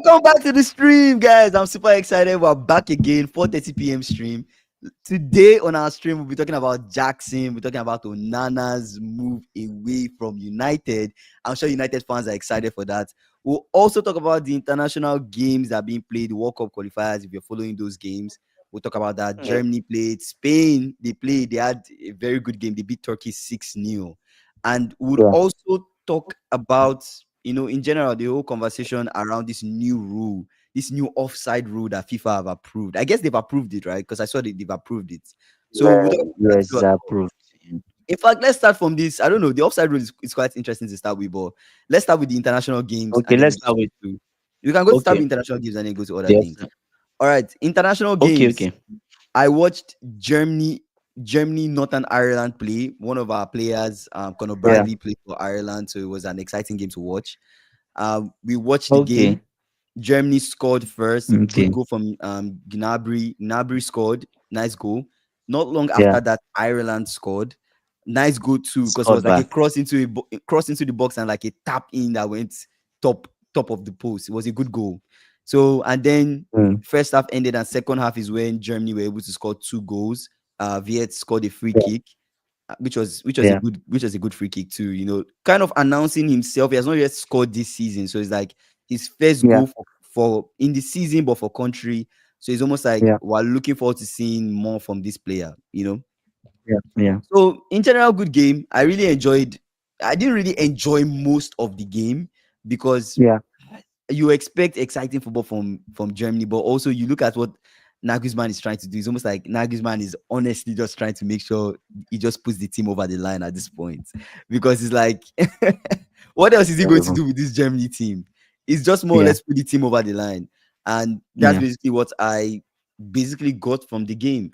Welcome back to the stream, guys. I'm super excited. We're back again, 4:30 p.m. stream. Today on our stream, we'll be talking about Jackson. We're talking about Onana's move away from United. I'm sure United fans are excited for that. We'll also talk about the international games that are being played, the World Cup qualifiers. If you're following those games, we'll talk about that. Yeah. Germany played, Spain, they played, they had a very good game. They beat Turkey 6-0. And we'll Yeah. also talk about, in general, the whole conversation around this new rule, this new offside rule that FIFA have approved. I guess they've approved it, right? Because I saw that they've approved it. So we'll Yeah. talk about that Yes, too it's as well. approved. In fact, let's start from this. I don't know. The offside rule is quite interesting to start with, but let's start with the international games Okay, and then let's we start with. switch to. You can go to start Okay. with international games and then go to other Yes. things. All right, international Okay. games. Okay. I watched Germany, Northern Ireland play. One of our players, Conor Yeah. Bradley, played for Ireland, so it was an exciting game to watch. We watched the game. Okay. Germany scored first. Good Okay. goal from Gnabry. Gnabry scored. Nice goal. Not long Yeah. after that, Ireland scored. Nice goal too, because it was Scored like a back. cross into the box and like a tap in that went top of the post. It was a good goal. So and then Mm. first half ended and second half is when Germany were able to score 2 goals. Viet scored a free Yeah. kick, which was Yeah. a good free kick too. Kind of announcing himself. He has not yet scored this season, so it's like his first Yeah. goal for in the season, but for country. So it's almost like Yeah. we're looking forward to seeing more from this player. Yeah. Yeah. So in general, good game. I really enjoyed. I didn't really enjoy most of the game because Yeah. you expect exciting football from Germany, but also you look at what Nagelsmann is trying to do. It's almost like Nagelsmann is honestly just trying to make sure he just puts the team over the line at this point, because it's like, what else is he going to do with this Germany team? It's just more or Yeah. less put the team over the line, and that's Yeah. basically what I basically got from the game.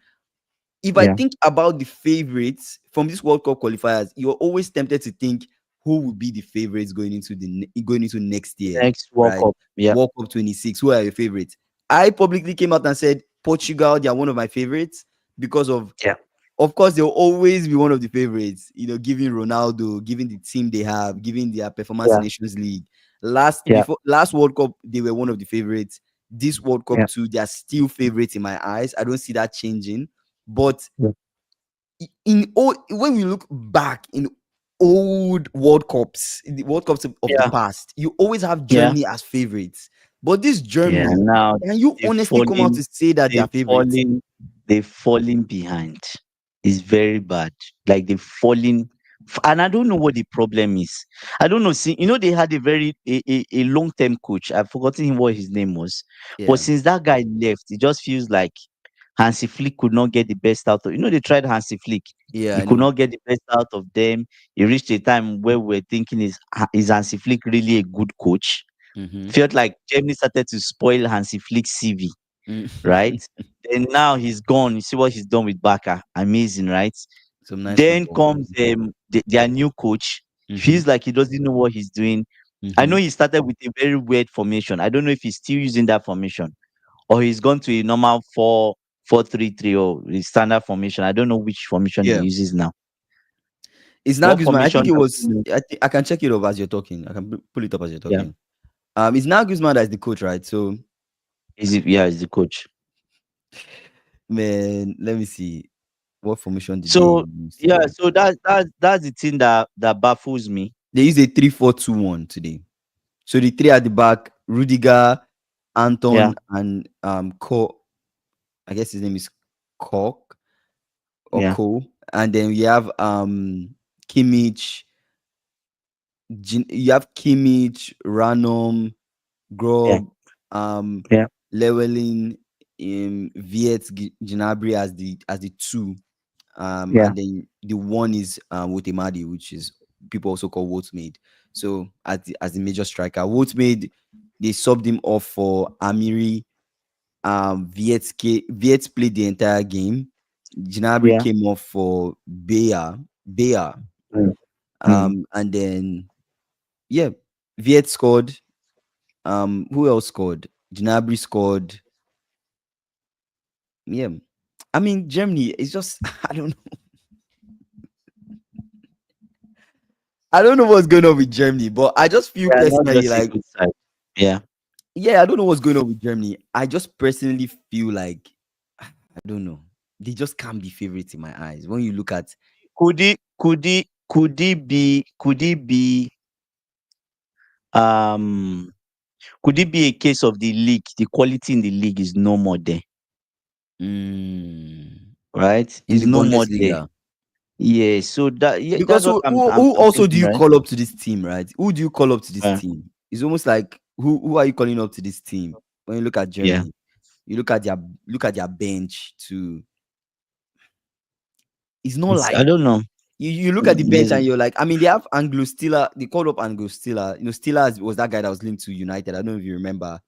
If I Yeah. think about the favorites from this World Cup qualifiers, you're always tempted to think who will be the favorites going into next year, Next World right? Cup. Yeah. World Cup 26. Who are your favorites? I publicly came out and said Portugal, they are one of my favorites because Yeah. of course, they'll always be one of the favorites, given Ronaldo, given the team they have, given their performance in Yeah. Nations League. Yeah. Last World Cup, they were one of the favorites. This World Cup Yeah. too, they are still favorites in my eyes. I don't see that changing. But Yeah. when we look back in old World Cups, in the World Cups of the Yeah. past, you always have Yeah. Germany as favorites. But this Yeah. Germany, Now can you they've honestly come out fallen. to say that they are They've favorites? fallen. They've fallen behind. It's very bad. Like they've fallen. And I don't know what the problem is. I don't know. See, they had a long-term coach. I've forgotten what his name was. But Yeah, since that guy left, it just feels like Hansi Flick could not get the best out of. They tried Hansi Flick. yeah, He I could know. not get the best out of them. It reached a time where we were thinking, is Hansi Flick really a good coach? Mm-hmm. Felt like Germany started to spoil Hansi Flick's CV, right? And now he's gone. You see what he's done with Barca. Amazing, right? Some nice Then football. comes their new coach. Mm-hmm. Feels like he doesn't know what he's doing. I Mm-hmm. know he started with a very weird formation. I don't know if he's still using that formation or he's gone to a normal 4-4-3-3 or his standard formation. I don't know which formation he Yeah, uses now. it's What Nagelsmann. I think formation it does was. he use? I can check it over as you're talking. I can pull it up as you're Yeah. talking. It's Nagelsmann that's the coach, right? So, Is the coach. man, let me see. What formation did they So use yeah, today? so that's the thing that baffles me. They used a 3-4-2-1 today. So the three at the back: Rudiger, Yeah, Anton, and Ko. I guess his name is Kok or yeah, Ko. And then we have Kimmich. You have Kimmich, Ranom, yeah, Grob, yeah, Llewellyn, Viet, Gnabry as the two, yeah, and then the one is Wotemadi, which is people also call Woutmade. So as the major striker, Woutmade, they subbed him off for Amiri. Viet played the entire game. Gnabry yeah. came off for Bayer, Mm, mm. and then yeah, Viet scored. Who else scored? Gnabry scored. Yeah, I mean Germany. It's just I don't know. I don't know what's going on with Germany, but I just feel They are not personally just a like good side. Yeah, yeah, I don't know what's going on with Germany. I just personally feel like I don't know. They just can't be favorites in my eyes. When you look at Could it be um could it be a case of the league? The quality in the league is no more there, mm, right? in Is the no more there. Bundesliga, Yeah, so because that's what who, I'm who I'm who I'm also do thinking, you right? call up to this team, right? Who do you call up to this Uh, team? It's almost like who are you calling up to this team? When you look at yeah. Germany, you look at their bench too. It's not It's like I don't know. you look at the bench There's and you're like, I mean, they have Anglo Stiller. They called up Anglo Stiller. Stiller was that guy that was linked to United. I don't know if you remember.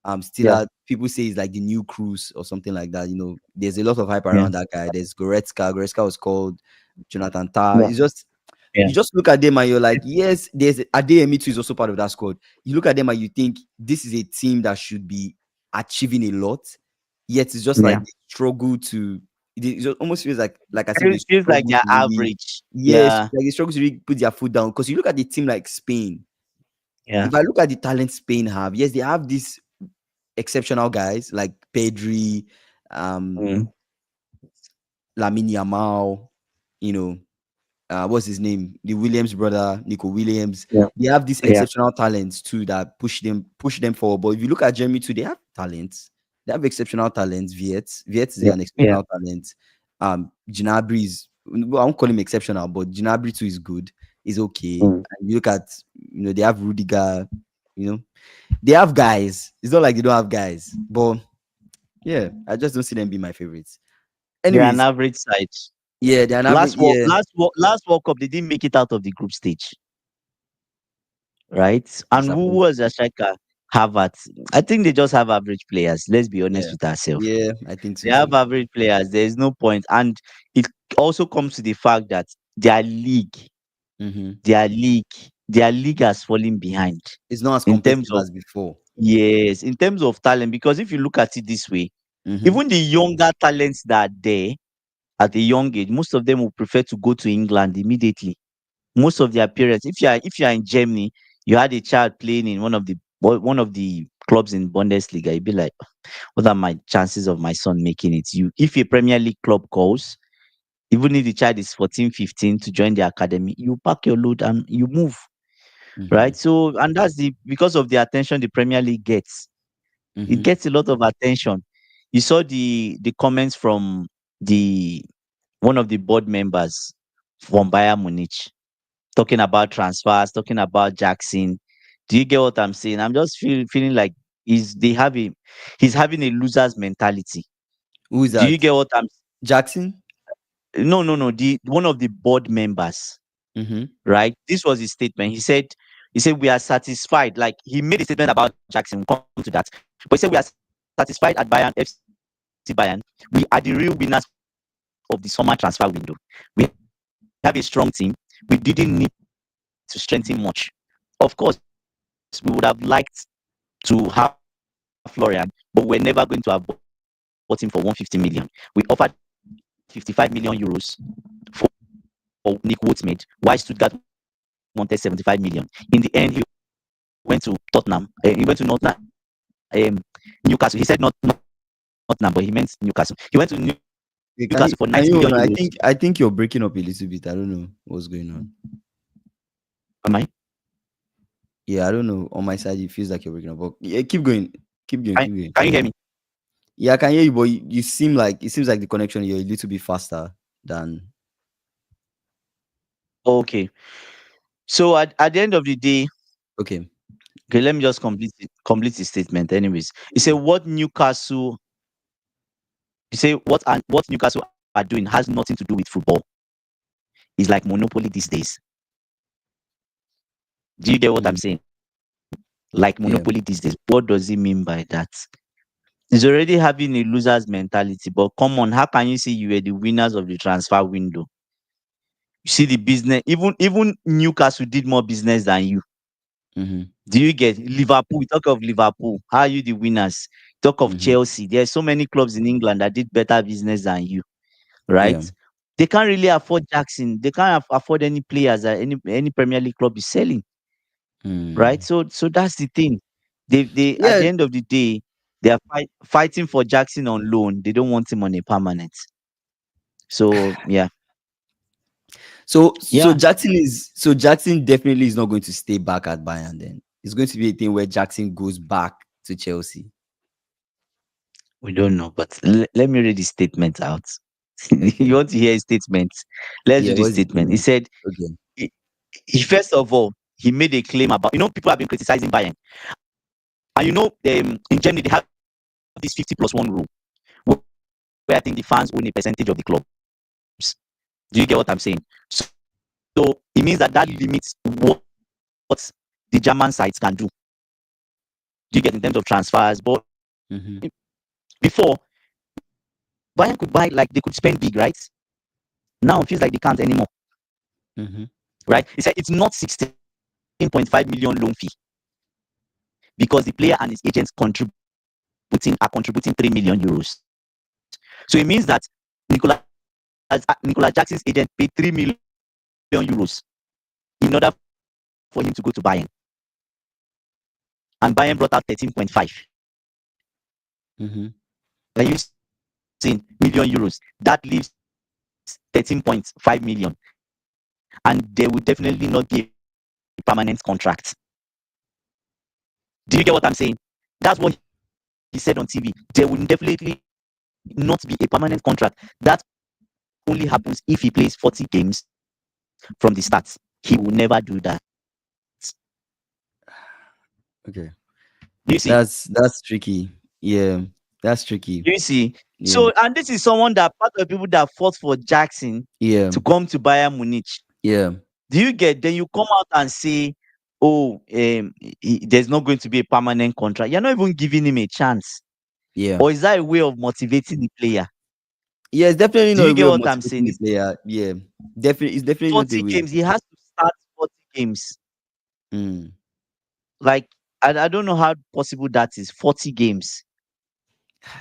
yeah, Stiller, people say he's like the new Cruz or something like that. There's a lot of hype yeah, around that guy. There's Goretzka. Goretzka was called Jonathan Tah. yeah, It's just yeah. you just look at them and you're like, yes, there's Adeyemi too is also part of that squad. You look at them and you think this is a team that should be achieving a lot, yet it's just like Yeah. they struggle to. It just almost feels like as if they Feels like struggle they're to really, average. yes, Yeah, like they struggle to really put their foot down. Because you look at the team like Spain. yeah. If I look at the talent Spain have, yes, they have these exceptional guys like Pedri, um, Mm, Lamine Yamal, you know, what's his name? The Williams brother, Nico Williams. yeah, They have these yeah, exceptional talents too that push them forward. But if you look at Germany too, they have talents. They have exceptional talents. Viet is yeah, an yeah. exceptional talent. Gnabry is, well, I won't call him exceptional, but Gnabry too is good. Is okay. Mm. And you look at, they have Rudiger. You know, they have guys. It's not like they don't have guys, but yeah, I just don't see them being my favorites. They're an Anyways, average side. yeah, they're an average. Yeah, Last World Cup, they didn't make it out of the group stage, right? And who disappointing. was the striker? Harvard. I think they just have average players. Let's be honest Yeah, with ourselves. yeah, I think so They have too. average players. There is no point. And it also comes to the fact that their league, Mhm. their league, their league has fallen behind It's not as in terms competitive of, as before. yes, in terms of talent. Because if you look at it this way, Mhm. even the younger talents that are there at a young age, most of them will prefer to go to England immediately. Most of their parents, if you are in Germany, you had a child playing in one of the clubs in Bundesliga, you'd be like, what are my chances of my son making it? If a Premier League club calls, even if the child is 14, 15 to join the academy, you pack your load and you move, right? Mhm. So, and that's because of the attention the Premier League gets. It Mhm. gets a lot of attention. You saw the comments from the one of the board members from Bayern Munich talking about transfers, talking about Jackson. Do you get what I'm saying? I'm just feeling like he's having a loser's mentality. Who is Do you that? get what I'm Jackson? No, no, no. The one of the board members, Mhm. right? This was his statement. He said we are satisfied. Like he made a statement about Jackson. We'll come to that. But he said we are satisfied at Bayern FC Bayern. We are the real winners of the summer transfer window. We have a strong team. We didn't need to strengthen much. Of course, we would have liked to have Florian, but we're never going to have bought him for 150 million. We offered 55 million euros for Nick Woodsmith, why Stuttgart wanted 75 million. In the end, he went to Tottenham. He went to Newcastle. He said not Tottenham, but he meant Newcastle. He went to Newcastle for 90 million Okay, euros. can you hold on? I think you're breaking up a little bit. I don't know what's going on. Am I? Yeah, I don't know. On my side, it feels like you're breaking up. But yeah, keep going. Keep going. Keep going. Can you hear me? Yeah, I can hear you, but you seems like the connection you're a little bit faster than. Okay. So at the end of the day, Okay. okay, let me just complete the statement. Anyways, he said what Newcastle are doing has nothing to do with football. It's like monopoly these days. Do you get what I'm Mm, saying? Like yeah. monopoly these days. What does he mean by that? He's already having a loser's mentality. But come on, how can you say you were the winners of the transfer window? You see the business. Even Newcastle did more business than you. Mhm. Do you get Liverpool? We talk of Liverpool. How are you the winners? Talk of Mhm. Chelsea. There's so many clubs in England that did better business than you, Yeah. right? They can't really afford Jackson. They can't afford any players that any Premier League club is selling, right? Mm. So that's the thing. They at Yeah. the end of the day, they are fighting for Jackson on loan. They don't want him on a permanent. So yeah, So yeah, Jackson definitely is not going to stay back at Bayern. Then it's going to be a thing where Jackson goes back to Chelsea. we don't know. But let me read the statement out. You Okay. want to hear a statement? Let's Yeah. do the What's the statement. He statement? said, Okay. he first of all, he made a claim about, people have been criticizing Bayern. And in Germany, they have this 50+1 rule, where I think the fans own a percentage of the clubs. Do you get what I'm saying? So it means that limits what the German sides can do. Do you get, in terms of transfers? But Mm-hmm. before, Bayern could buy, like, they could spend big, right? Now it feels like they can't anymore, Mm-hmm. right? He said it's not 16.5 million loan fee, because the player and his agents contributing 3 million euros. So it means that Nicolas Nicolas Jackson's agent paid 3 million euros in order for him to go to Bayern, and Bayern brought out 13.5. Mm-hmm. Are you seeing million euros? That leaves 13.5 million, and there will definitely not be a permanent contract. Do you get what I'm saying? That's what he said on TV. There will definitely not be a permanent contract. That only happens if he plays 40 games from the start. He will never do that. Okay. Do you see? That's tricky. Yeah. That's tricky. Do you see? Yeah. So, and this is someone that, part of the people that fought for Jackson Yeah. to come to Bayern Munich. Yeah. Do you get? Then you come out and say, "Oh, there's not going to be a permanent contract." You're not even giving him a chance. Yeah. Or is that a way of motivating the player? Yeah, it's definitely Do not you a way get of what I'm motivating saying? the It's player. Yeah. It's definitely not a 40 way. games. He has to start 40 games. Mm. Like, I don't know how possible that is. 40 games.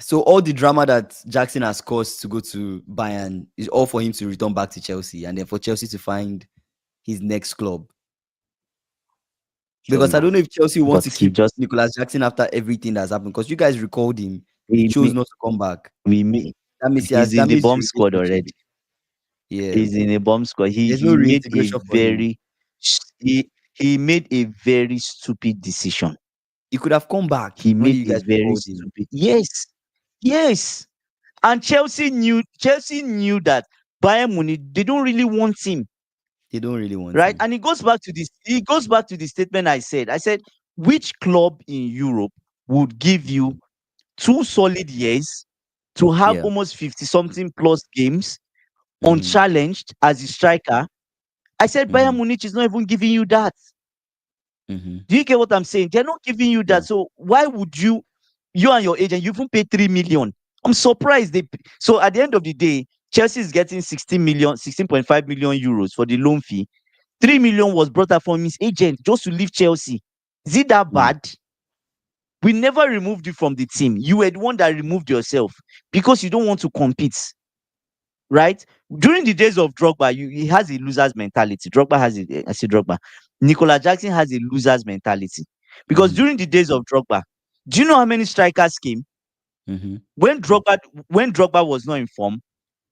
So all the drama that Jackson has caused to go to Bayern is all for him to return back to Chelsea, and then for Chelsea to find his next club. Don't Because I know. don't know if Chelsea wants But to he keep just Nicolas Jackson after everything that's happened. Because you guys recalled him, he we chose made not to come back. we made That means he has he's in the damaged bomb the squad relationship. already. Yeah, He's in a bomb squad. He there's no he made a reintegration for him. very he made a very stupid decision. He could have come back He when made you a guys very recalled him. stupid, yes, yes. And Chelsea knew that Bayern Munich, they don't really want him, They don't really want right? him. And it goes back to the statement I said. I said, which club in Europe would give you 2 solid years to have Yeah. almost 50 something plus games Mm-hmm. unchallenged as a striker? I said Mm-hmm. Bayern Munich is not even giving you that. Mm-hmm. Do you get what I'm saying? They're not giving you Yeah. that. So why would you and your agent, you even pay 3 million? I'm surprised so at the end of the day, Chelsea is getting 16.5 million euros for the loan fee. 3 million was brought up from his agent just to leave Chelsea. Is it that Mm. bad? We never removed you from the team. You were the one that removed yourself because you don't want to compete, right? During the days of Drogba, he has a loser's mentality. I say Drogba. Nicolas Jackson has a loser's mentality. Because Mm-hmm. during the days of Drogba, do you know how many strikers came? Mm-hmm. When Drogba was not in form,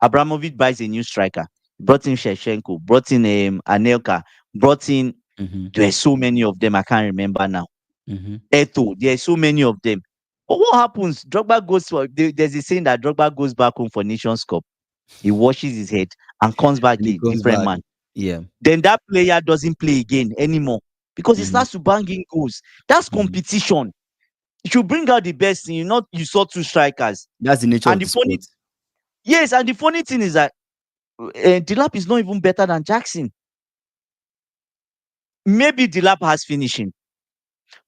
Abramovich buys a new striker. Brought in Shevchenko, brought in Anelka, brought in, Mm-hmm. there are so many of them, I can't remember now. Mm-hmm. Eto, there are so many of them. But what happens? There's a saying that Drogba goes back home for Nations Cup. He washes his head and comes back And he a comes different back. man. Yeah. Then that player doesn't play again anymore because he Mm-hmm. starts to bang in goals. That's Mm-hmm. competition. It should bring out the best in you. Not you saw two strikers. That's the nature And of the the funny, sport. yes, and the funny thing is that Delap is not even better than Jackson. Maybe Delap has finishing,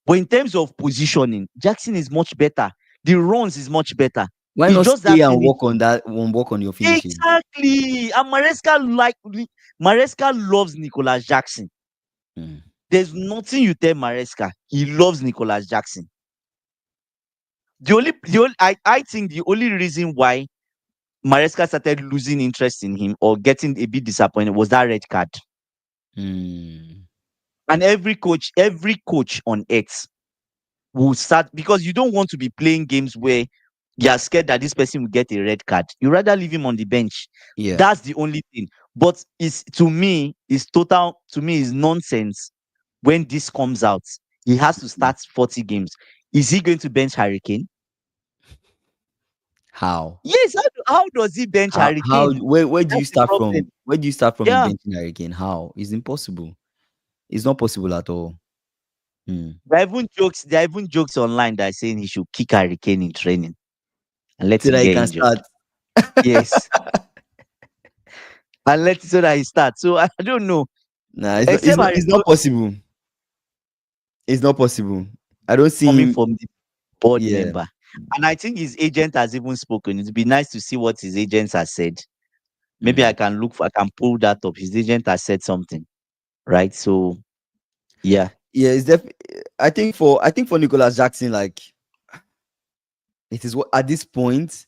but in terms of positioning, Jackson is much better. The runs is much better. Why It's not just that stay and work finishing. on that? Work on your finishing. Exactly. And Maresca loves Nicolas Jackson. Mm. There's nothing you tell Maresca. He loves Nicolas Jackson. I think the only reason why Maresca started losing interest in him or getting a bit disappointed was that red card. Mm. And every coach on earth will start, because you don't want to be playing games where you are scared that this person will get a red card. You rather leave him on the bench. Yeah. That's the only thing. But it's, to me, is total, to me is nonsense when this comes out. He has to start 40 games. Is he going to bench Hurricane? How? Yes. How does he bench How? Hurricane? Where do you That's the start from? problem. Where do you start from in Yeah. benching Hurricane? How? It's impossible. It's not possible at all. Hmm. There are even jokes online that are saying he should kick Hurricane in training and let So him that you get can injured. start. Yes. And let it so that he starts. So I don't know. Nah, it's not. It's Except not. Hurricane It's not possible. It's not possible. I don't see coming him. from the board Yeah. member. And I think his agent has even spoken. It'd be nice to see what his agent has said. Maybe Hmm. I can pull that up. His agent has said something, right? So yeah. Yeah. I think for Nicolas Jackson, like it is what at this point,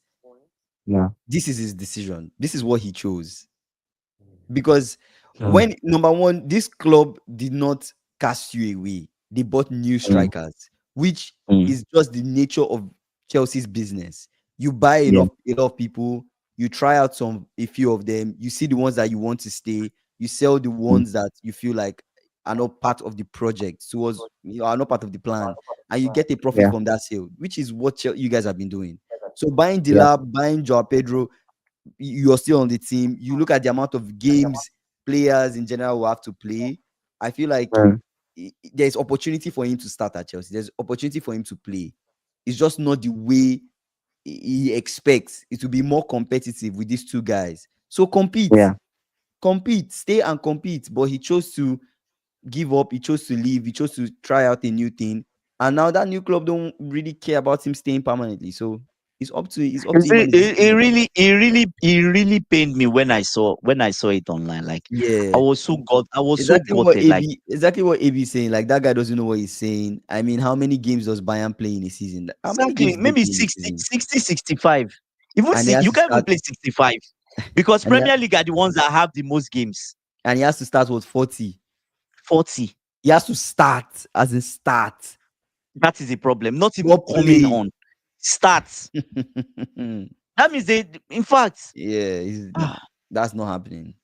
Yeah. this is his decision. This is what he chose. Because Mm, when number one, this club did not cast you away. They bought new mm, strikers, which mm. is just the nature of Chelsea's business. You buy Yeah. a lot of people, you try out a few of them, you see the ones that you want to stay, you sell the Mm, ones that you feel like are not part of the project, towards you know, are not part of the plan, and you get a profit yeah. from that sale, which is what you guys have been doing. So buying Yeah. Dilap, buying Joao Pedro, you're still on the team. You look at the amount of games players in general will have to play. I feel like Mm, there's opportunity for him to start at Chelsea. There's opportunity for him to play. It's just not the way he expects. It will be more competitive with these two guys. So yeah. compete, stay and compete. But he chose to give up. He chose to leave. He chose to try out a new thing. And now that new club don't really care about him staying permanently. So it's up You to him see, and his decision. it really pained me when I saw it online. Like Yeah. I was so gutted. Like Exactly what AB is saying. Like that guy doesn't know what he's saying. I mean, how many games does Bayern play in a season? Like, how many exactly, games do they maybe play in a 60, season? 60, 65. Even And he see, has you to can't even start play 65 because and Premier League are the ones that have the most games. he has to start with 40. 40. He has to start as in start. That is a problem. Not even Not coming play. on. Starts. That means they, in fact, Yeah, nah, that's not happening.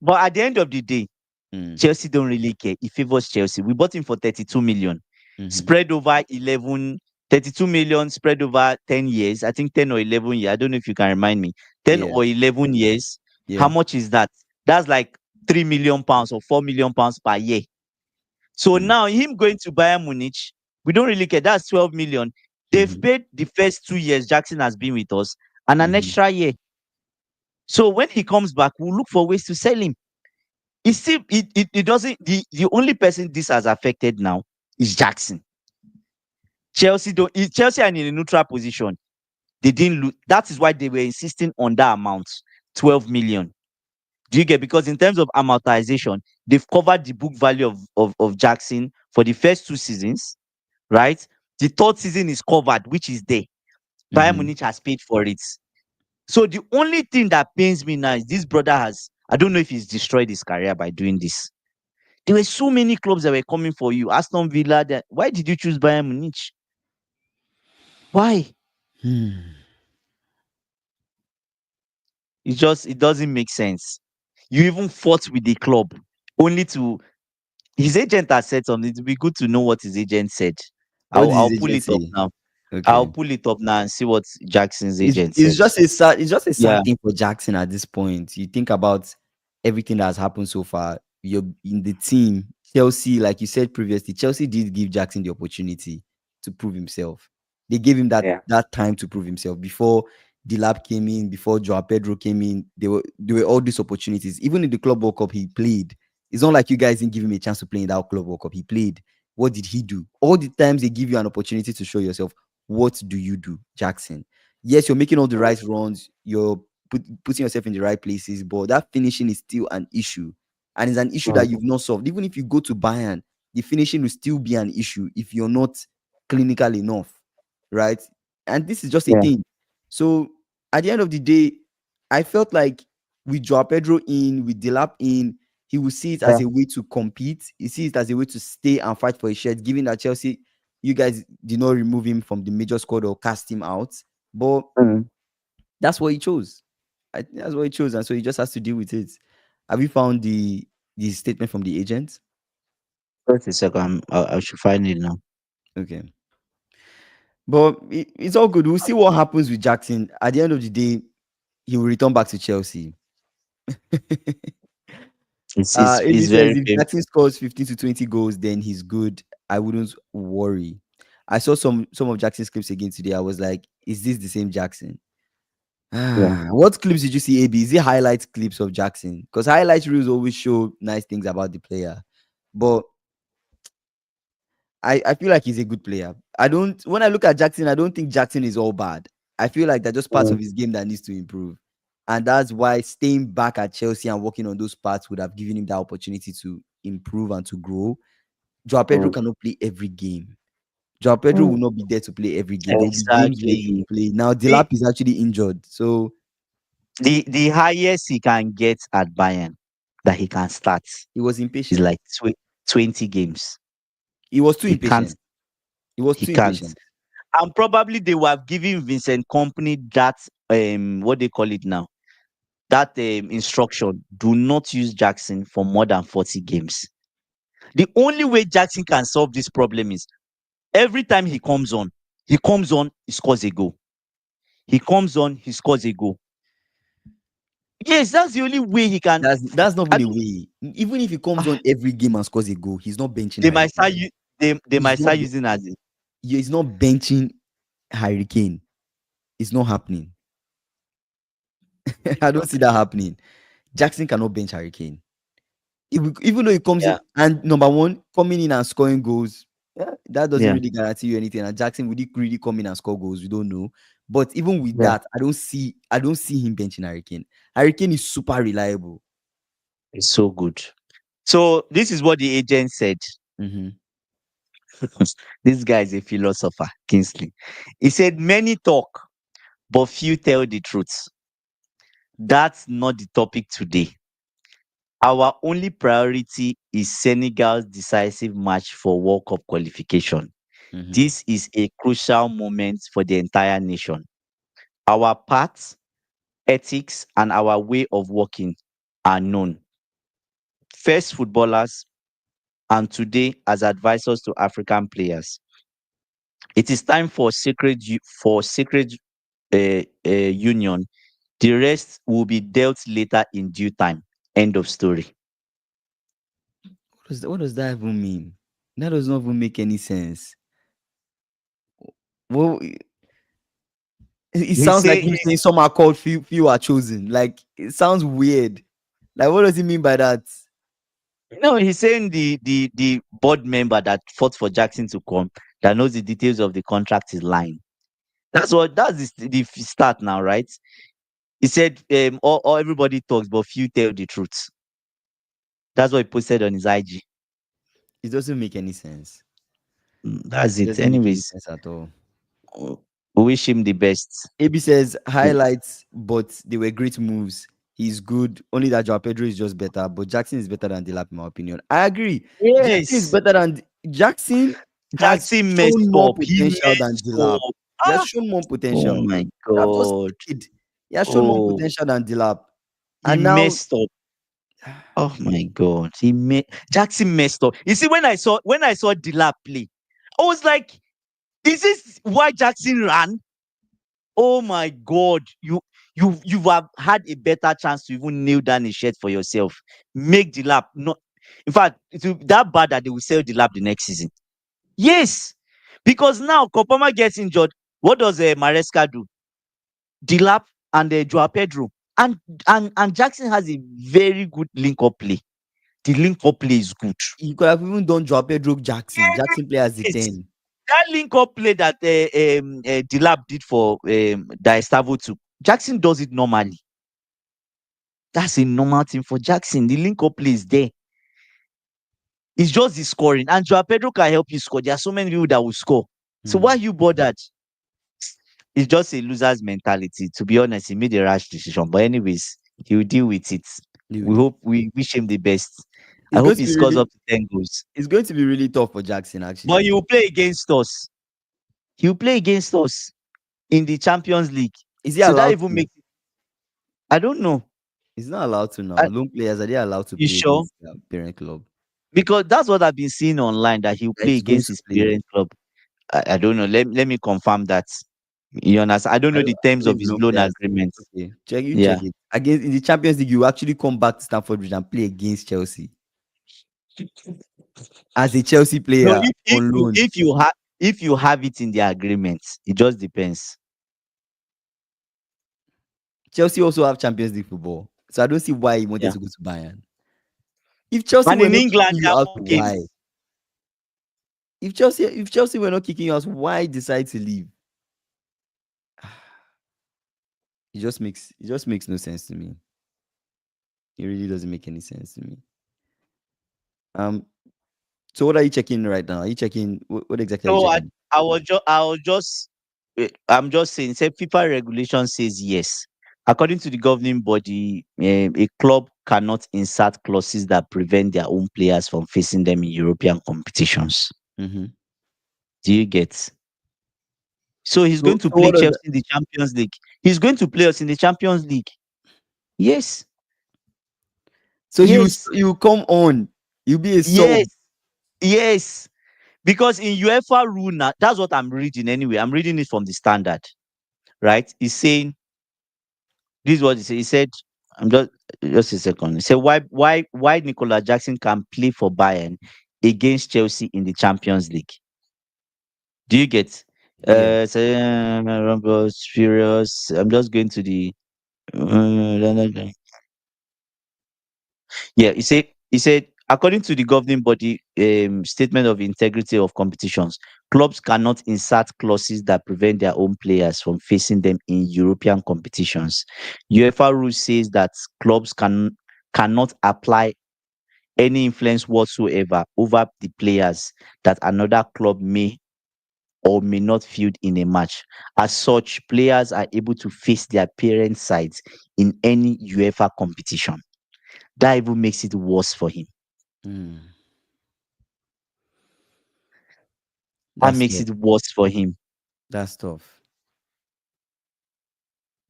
but at the end of the day, Mm, Chelsea don't really care. It favors Chelsea. We bought him for 32 million, mhm. spread over 11, 32 million spread over 10 years. I think 10 or 11 years. I don't know if you can remind me. 10 Yeah, or 11 years. How yeah. much is that? That's like 3 million pounds or 4 million pounds per year. So Mm, now him going to Bayern Munich, we don't really care. That's 12 million. They've mhm, paid the first 2 years Jackson has been with us and an mhm. extra year. So when he comes back, we'll look for ways to sell him. It still it doesn't, the only person this has affected now is Jackson. Chelsea are in a neutral position. They didn't lose. That is why they were insisting on that amount, 12 million. Do you get? Because in terms of amortization, they've covered the book value of Jackson for the first 2 seasons, right? The third season is covered, which is there. Bayern Mhm. Munich has paid for it. So the only thing that pains me now is this brother has, I don't know if he's destroyed his career by doing this. There were so many clubs that were coming for you. Aston Villa. Why did you choose Bayern Munich? Why? Hmm. It doesn't make sense. You even fought with the club only to, his agent has said something. It would be good to know what his agent said. What did I'll his pull agent it up say? now. I'll Okay. pull it up now and see what Jackson's It's agent it's said. just a sad it's just a Yeah, sad thing for Jackson at this point. You think about everything that has happened so far. You're in the team. Chelsea, like you said previously, Chelsea did give Jackson the opportunity to prove himself. They gave him yeah, that time to prove himself before Dilap came in, before Joao Pedro came in. There were all these opportunities. Even in the Club World Cup, he played. It's not like you guys didn't give him a chance to play in that Club World Cup. He played. What did he do? All the times they give you an opportunity to show yourself, what do you do, Jackson? Yes, you're making all the right runs, you're putting yourself in the right places, but that finishing is still an issue. And it's an issue that mm, you've not solved. Even if you go to Bayern, the finishing will still be an issue if you're not clinical enough, right? And this is just a yeah, thing. So at the end of the day, I felt like with Joao Pedro in, with Delap in, he will see it as yeah, a way to compete. He sees it as a way to stay and fight for his shirt, given that Chelsea you guys did not remove him from the major squad or cast him out, but Mm. that's what he chose. I think that's what he chose, and so he just has to deal with it. Have you found the statement from the agent? Just a second. I should find it now. Okay, but it's all good. We'll see what happens with Jackson. At the end of the day, he will return back to Chelsea. AB It's says very if painful. Jackson scores 15 to 20 goals, then he's good. I wouldn't worry. I saw some of Jackson's clips again today. I was like, is this the same Jackson? Yeah. What clips did you see, AB? Is it highlight clips of Jackson? Because highlight reels always show nice things about the player. But I feel like he's a good player. I don't when I look at Jackson, I don't think Jackson is all bad. I feel like they're just parts Mm. of his game that needs to improve. And that's why staying back at Chelsea and working on those parts would have given him that opportunity to improve and to grow. Joao Pedro Mm. cannot play every game. Joao Pedro Mm. will not be there to play every game. There will be games where he will Exactly. play. Now The, Delap is actually injured. So the highest he can get at Bayern that he can start he was is impatient. like 20 games. He was too He can't. impatient. He was He too can't. impatient. And probably they were giving Vincent Company that what they call it now, that instruction: do not use Jackson for more than 40 games. The only way Jackson can solve this problem is every time he comes on, he scores a goal. He comes on, he scores a goal. Yes, that's the only way he can. That's not I even a don't, way. Even if he comes ah, on every game and scores a goal, he's not benching they Harry might start Kane. they He's might not start using as a, he's not benching Harry Kane. It's not happening. I don't see that happening. Jackson cannot bench Harry Kane. Even though he comes yeah, in and number one, coming in and scoring goals, yeah, that doesn't yeah, really guarantee you anything. And Jackson, would he really come in and score goals? We don't know. But even with yeah. that, I don't see him benching Harry Kane. Harry Kane is super reliable. It's so good. So this is what the agent said. Mhm. This guy is a philosopher, Kingsley. He said, many talk, but few tell the truth. That's not the topic today. Our only priority is Senegal's decisive match for World Cup qualification. Mhm. This is a crucial moment for the entire nation. Our paths, ethics, and our way of working are known. First, footballers, and today as advisors to African players. It is time for sacred union. The rest will be dealt later in due time. End of story. What does that even mean? That does not even make any sense. Well, it He sounds like say him saying some are called, few are chosen. Like it sounds weird. Like what does he mean by that? no, he's saying the board member that fought for Jackson to come, that knows the details of the contract, is lying. That's the start now, right? He said all everybody talks, but few tell the truth. That's what he posted on his IG. It doesn't make any sense. That's It it. doesn't make any Anyways, sense at all. uh, we wish him the best. AB says highlights, but they were great moves. He's good. Only that Joao Pedro is just better, but Jackson is better than Delap, in my opinion. I agree. Jackson is Yes, better than Jackson has Jackson messed shown more up. He potential than messed Delap. up. He has Ah, shown more oh potential. my Delap just god. started. He has shown more Oh, potential than Delap. he And now messed up. Oh my god. Jackson messed up. You see, when I saw Dilap play, I was like, is this why Jackson ran? Oh my god. You have had a better chance to even kneel down a shirt for yourself. Make Dilap not, in fact, it will be that bad that they will sell Dilap the next season. Yes. Because now Kopama gets injured. What does Maresca do? Dilap and Joao Pedro. And Jackson has a very good link up play. The link up play is good. he could have even done Joao Pedro Jackson. Jackson play as the Yes. 10. That link up play that Dilap did for Estavo too. Jackson does it normally. That's a normal thing for Jackson. The link up play is there. It's just the scoring. And Joao Pedro can help you score. There are so many people that will score. So why Hmm. you bothered? It's just a loser's mentality. To be honest, he made a rash decision. But anyways, he'll deal with it. They will We do. hope we wish him the best. I It's going hope to he be scores really, up to 10 goals. it's going to be really tough for Jackson But actually. he will play against us. He will play against us in the Champions League. Is he So that allowed even to? makes it, I don't know. He's not allowed to now. I, Lone players, are they allowed to you play sure? against their parent club? Because that's what I've been seeing online, that he'll That play he's going against to his play. parent club. I don't know. Let me confirm that. You understand? I don't know the I terms of believe his lone loan players. agreement. Okay, check you check Yeah. it. Against in the Champions League, you actually come back to Stamford Bridge and play against Chelsea as a Chelsea No, player if on you loan. if you have if you have it in the agreement, it just depends. Chelsea also have Champions League football, so I don't see why he wanted Yeah. to go to Bayern. If Chelsea And were in not England, kicking there you are out, more why? games. If Chelsea were not kicking you out, why decide to leave? It just makes no sense to me. It really doesn't make any sense to me. Um, so what are you checking right now? Are you checking what exactly are you So checking? I was just I'm just saying, say FIFA regulation says yes. According to the governing body, a club cannot insert clauses that prevent their own players from facing them in European competitions. Mm-hmm. Do you get? So he's So going to so play what does Chelsea that? in the Champions League. He's going to play us in the Champions League. Yes, So yes, you come on, you be a yes, sub. yes. Because in UEFA rule now, that's what I'm reading anyway. I'm reading it from the standard, right? He's saying this is what he said. He said, I'm just a second. He said why Nicolas Jackson can play for Bayern against Chelsea in the Champions League. Do you get? Yeah. Furious. I'm just going to the yeah, he said according to the governing body statement of integrity of competitions, clubs cannot insert clauses that prevent their own players from facing them in European competitions. UEFA rule says that clubs cannot apply any influence whatsoever over the players that another club may or may not field in a match. As such, players are able to face their parent sides in any UEFA competition. That even makes it worse for him. Mm, That that's makes tough. it worse for him. That's tough.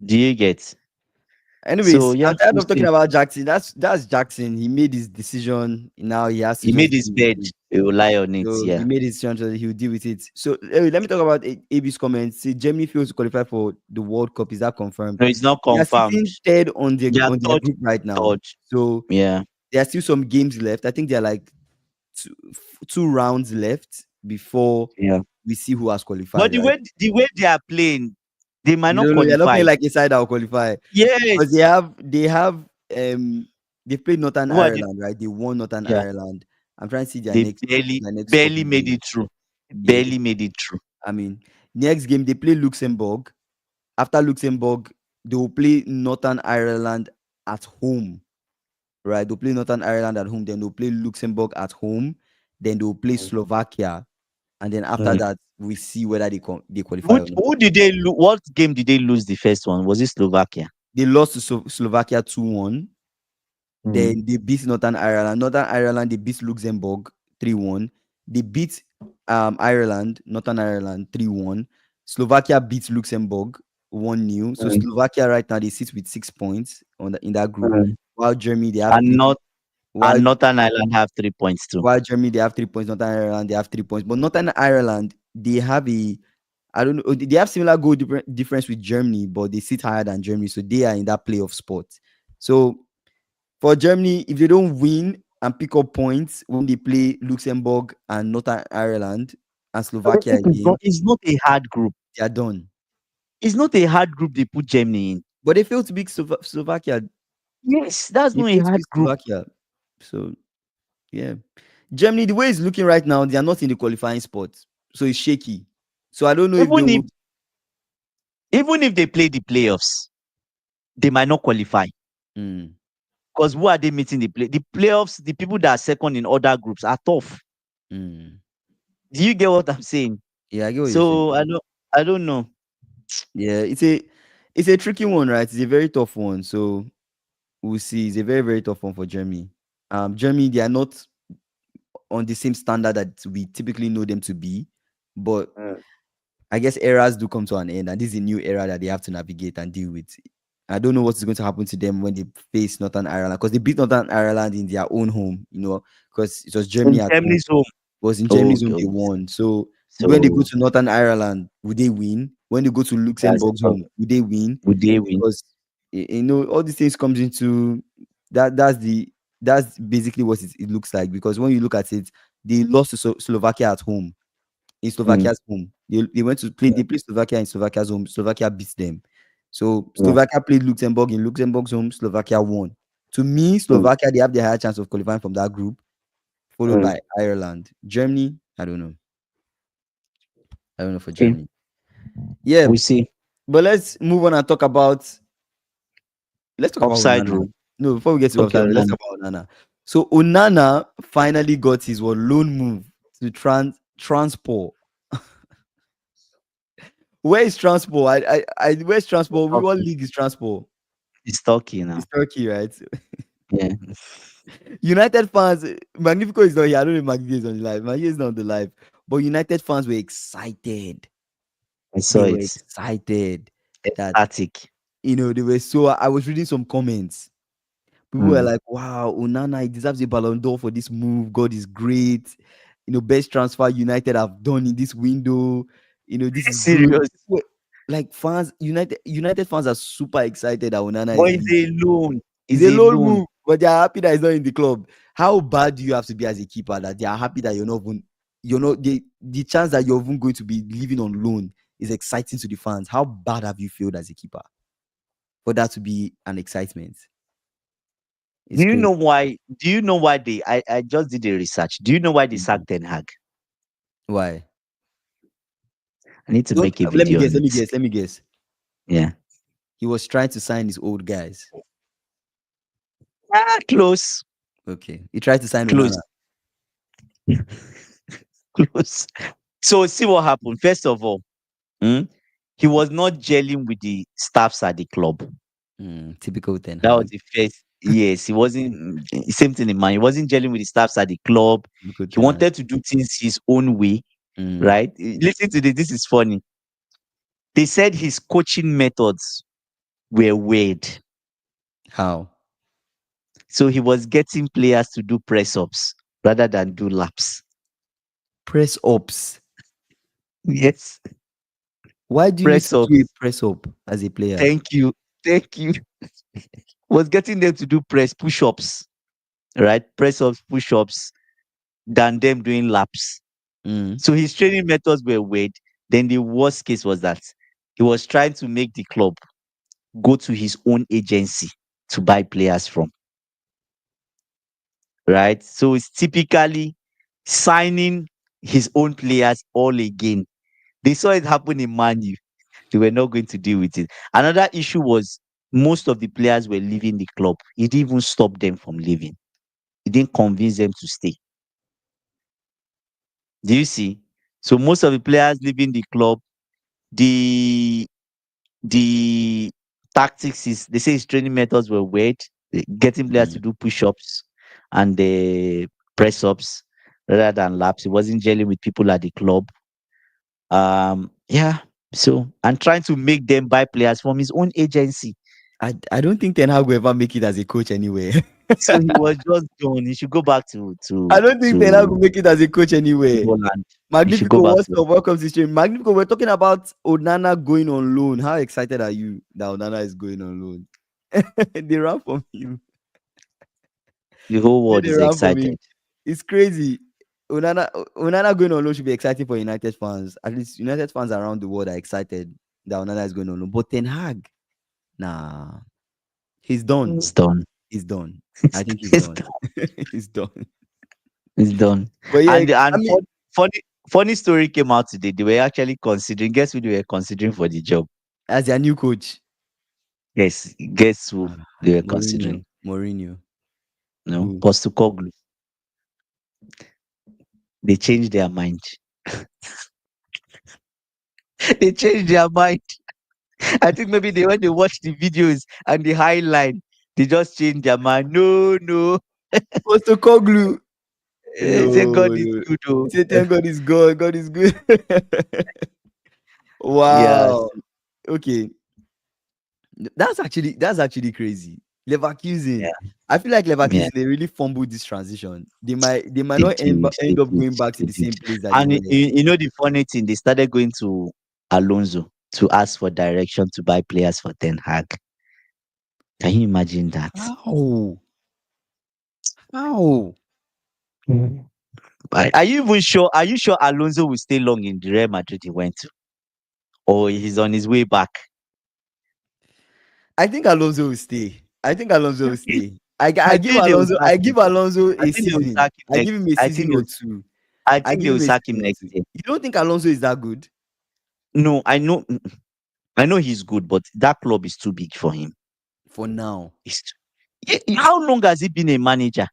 Do you get? So Anyways, yeah, I'm tired we'll of talking see. about Jackson. That's Jackson. He made his decision. Now he has to He made just his deal with bed. it. He will lie on it. So he Yeah. made his decision, so he'll deal with it. So let me talk about AB's comments. See, Germany fails to qualify for the World Cup. Is that confirmed? No, it's not They are confirmed. sitting third on They are their third. group right now. Third. So Yeah. there are still some games left. I think there are like two, two rounds left before Yeah. we see who has But qualified. the Right? way they are playing, they might You not don't know. You're not qualify. playing like inside our qualify because Yes. they played Northern Who are the Ireland, right? They won Northern yeah. Ireland. I'm trying to see They barely their next couple barely made games. it through. Yeah, Barely made it through. I mean, next game they play Luxembourg. After Luxembourg, they will play Northern Ireland at home. Right? They'll play Northern Ireland at home, then they'll play Luxembourg at home, then they'll play Mm. Slovakia, and then after Mm. that, we see whether they qualify or not. Who did they what game did they lose the first one? Was it Slovakia? They lost to Slovakia 2-1. Mm. Then they beat Northern Ireland. Northern Ireland, they beat Luxembourg 3-1. They beat Ireland, Northern Ireland 3-1. Slovakia beat Luxembourg 1-0. So Mm. Slovakia right now they sit with 6 points in that group. Mm. While Germany they have And three. not While and Northern Ireland have 3 points too. while Germany they have 3 points. Northern Ireland they have 3 points. But Northern Ireland they have a I don't know. They have similar goal difference with Germany, but they sit higher than Germany, so they are in that playoff spot. So for Germany, if they don't win and pick up points when they play Luxembourg and Northern Ireland and I Slovakia think again, it's not a hard group. they are done. It's not a hard group they put Germany in. But they failed to beat Slovakia. Yes, that's They not a failed to hard beat group. Slovakia. So yeah, Germany, the way it's looking right now, they are not in the qualifying spot, so it's shaky. So I don't know if they Even if would. even if they play the playoffs, they might not qualify. Mm, Because who are they meeting the playoffs? The people that are second in other groups are tough. mm. Do you get what I'm saying? Yeah, I get what you're saying. So I don't know. Yeah, it's a tricky one, right? It's a very tough one. So we'll see. It's a very very tough one for Germany. Germany, they are not on the same standard that we typically know them to be, but Mm. I guess eras do come to an end, and this is a new era that they have to navigate and deal with. I don't know what is going to happen to them when they face Northern Ireland, because they beat Northern Ireland in their own home, because it was In Germany at home. Germany's home. It was in Oh, Germany's home they oh, won. So when they go so to Northern Ireland, would they win? When they go to that's the Luxembourg's home, problem. would they win? Would they win? Because all these things comes into that. That's basically what it looks like. Because when you look at it, they lost to Slovakia at home, in Mm, Slovakia's home. They went to play. They played Slovakia in Slovakia's home. Slovakia beat them. So mm, Slovakia played Luxembourg in Luxembourg's home. Slovakia won. To me, mm, Slovakia, they have the higher chance of qualifying from that group, followed mm. by Ireland. Germany, I don't know. I don't know for Okay. Germany. Yeah, We see. but let's move on and talk about. Let's talk about Offside Onana. rule. No, before we get to Okay, offside, let's Onana. talk about Onana. So Onana finally got his loan move to transport. Where is transport? Where's It's transport? What Turkey. league is transport? It's Turkey now. It's Turkey, right? Yeah. United fans, Magnifico is not here. I don't know if Magnifico is on the live. Magnifico is not on the live. But United fans were excited. I saw They were it. excited that, Ecstatic. they were so. I was reading some comments. People were Mm. like, wow, Onana, he deserves a Ballon d'Or for this move. God is great. Best transfer United have done in this window. This is good. Serious. Like fans, United fans are super excited that Onana is But it's leaving. a loan. It's It's a a low loan. move, but they are happy that he's not in the club. How bad do you have to be as a keeper that they are happy that you're not the chance that you're even going to be living on loan is exciting to the fans. How bad have you felt as a keeper for that to be an excitement? Do It's you crazy. know why? Do you know why I just did the research. Do you know why they Mhm. sacked Ten Hag? Why? I need to Don't make a let me video guess. on Let me it. guess. Let me guess. Yeah. He was trying to sign his old guys. Ah, close. Okay, he tried to sign Close. Onana. Close. So see what happened. First of all, mm, he was not gelling with the staffs at the club. Typical Ten That was Hag. the first. Yes, he wasn't. Same thing in mind. He wasn't gelling with the staffs at the club. Typical He Ten Hag. wanted to do things his own way, Mm, right? Listen to this. This is funny. They said his coaching methods were weird. how? So he was getting players to do press ups rather than do laps. Press ups. Yes, Why do you need press to do a ups. press up as a player? Thank you. Thank you. Was getting them to do push ups, right? Press ups, push ups, than them doing laps. Mm. So his training methods were weird. Then the worst case was that he was trying to make the club go to his own agency to buy players from, right? So it's typically signing his own players all again. They saw it happen in Man U. They were not going to deal with it. Another issue was most of the players were leaving the club. He didn't even stop them from leaving. He didn't convince them to stay. Do you see? So most of the players leaving the club, the the tactics is they say his training methods were weird, getting players to Mm. do push-ups and the press ups rather than laps. He wasn't gelling with people at the club. Yeah. So and trying to make them buy players from his own agency. I don't think Ten Hag will ever make it as a coach anywhere. So he was just done. He should go back to I don't think Ten Hag will make it as a coach anywhere. Holland. He should go Magnifico, back what's to up? Welcome to the stream. Magnifico, we're talking about Onana going on loan. How excited are you that Onana is going on loan? They ran from him. the whole world They is ran from him. excited. It's crazy. Onana going on loan should be exciting for United fans. At least United fans around the world are excited that Onana is going on loan. But Ten Hag, nah, he's done. It's done. He's done. I think he's It's done. done. He's done. It's done. But yeah, I And mean, funny story came out today. They were actually considering. Guess who they were considering for the job? as their new coach, Yes, guess who they were considering? Mourinho. No, Who? Postecoglou. They changed their mind. They changed their mind. I think maybe when they watched the videos and the highline, they just changed their mind. No, no. Postacoglu. Say God No, is no. good, oh. Say thank God is God. God is good. Yes. Wow. Okay. That's actually crazy. Leverkusen. Yeah. I feel like Yeah. Leverkusen they really fumbled this transition. They might They not end, did. They end up did. going back to They the did. same place that they And were. you know the funny thing, they started going to Alonso to ask for direction to buy players for Ten Hag. Can you imagine that? How? How? Mhm. Are you even sure? Are you sure Alonso will stay long in the Real Madrid he went to, or he's on his way back? I think Alonso will stay. I think Alonso will stay. I I give think they will Alonso sack I him. give Alonso I a think they will season. sack him I next. give him a I think season they or will. two. I I think they give will him a sack him season or next two. year. You don't think Alonso is that good No, I know. I know he's good, but that club is too big for him. for now? It's too, how long has he been a manager?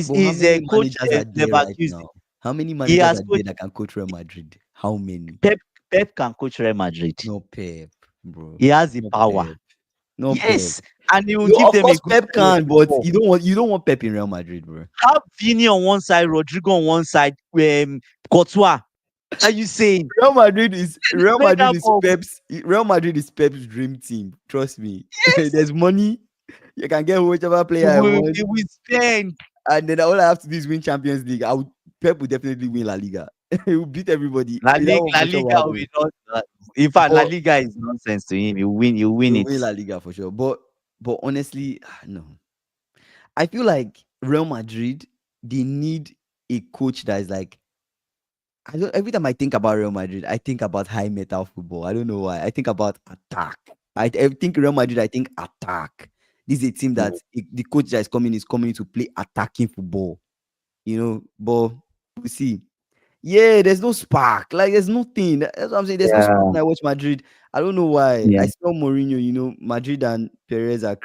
But how He's many a coach managers are there right Leverkusen. now? How many He managers has are there coached that can coach Real Madrid? How many? Pep. Pep can coach Real Madrid. No Pep, bro. He has the No power. Pep. No Pep. Yes, and he will No, give of them a course good Pep style of can, but football. you don't want Pep in Real Madrid, bro. Have Vini on one side, Rodrigo on one side, Courtois. What are you saying? Real Madrid is Let them Real play Madrid that is ball. Pep's dream team. Trust me. Yes, There's money. You can get whichever player I want, they will spend. and then all I have to do is win Champions League. Pep will definitely win La Liga. He will beat everybody. That one La for sure will Liga will happen. not. In fact, La But Liga is nonsense to him. You win. You he win will it. win La Liga for sure. But honestly, no. I feel like Real Madrid, they need a coach that is like every time I think about Real Madrid, I think about high metal football. I don't know why. I think about attack. I think Real Madrid, I think attack. This is a team that Mm. the coach that is coming to play attacking football. But we see. Yeah, there's no spark. Like there's nothing. That's what I'm saying. There's no spark Yeah, when I watch Madrid. I don't know why. yeah. I smell Mourinho. Madrid and Perez are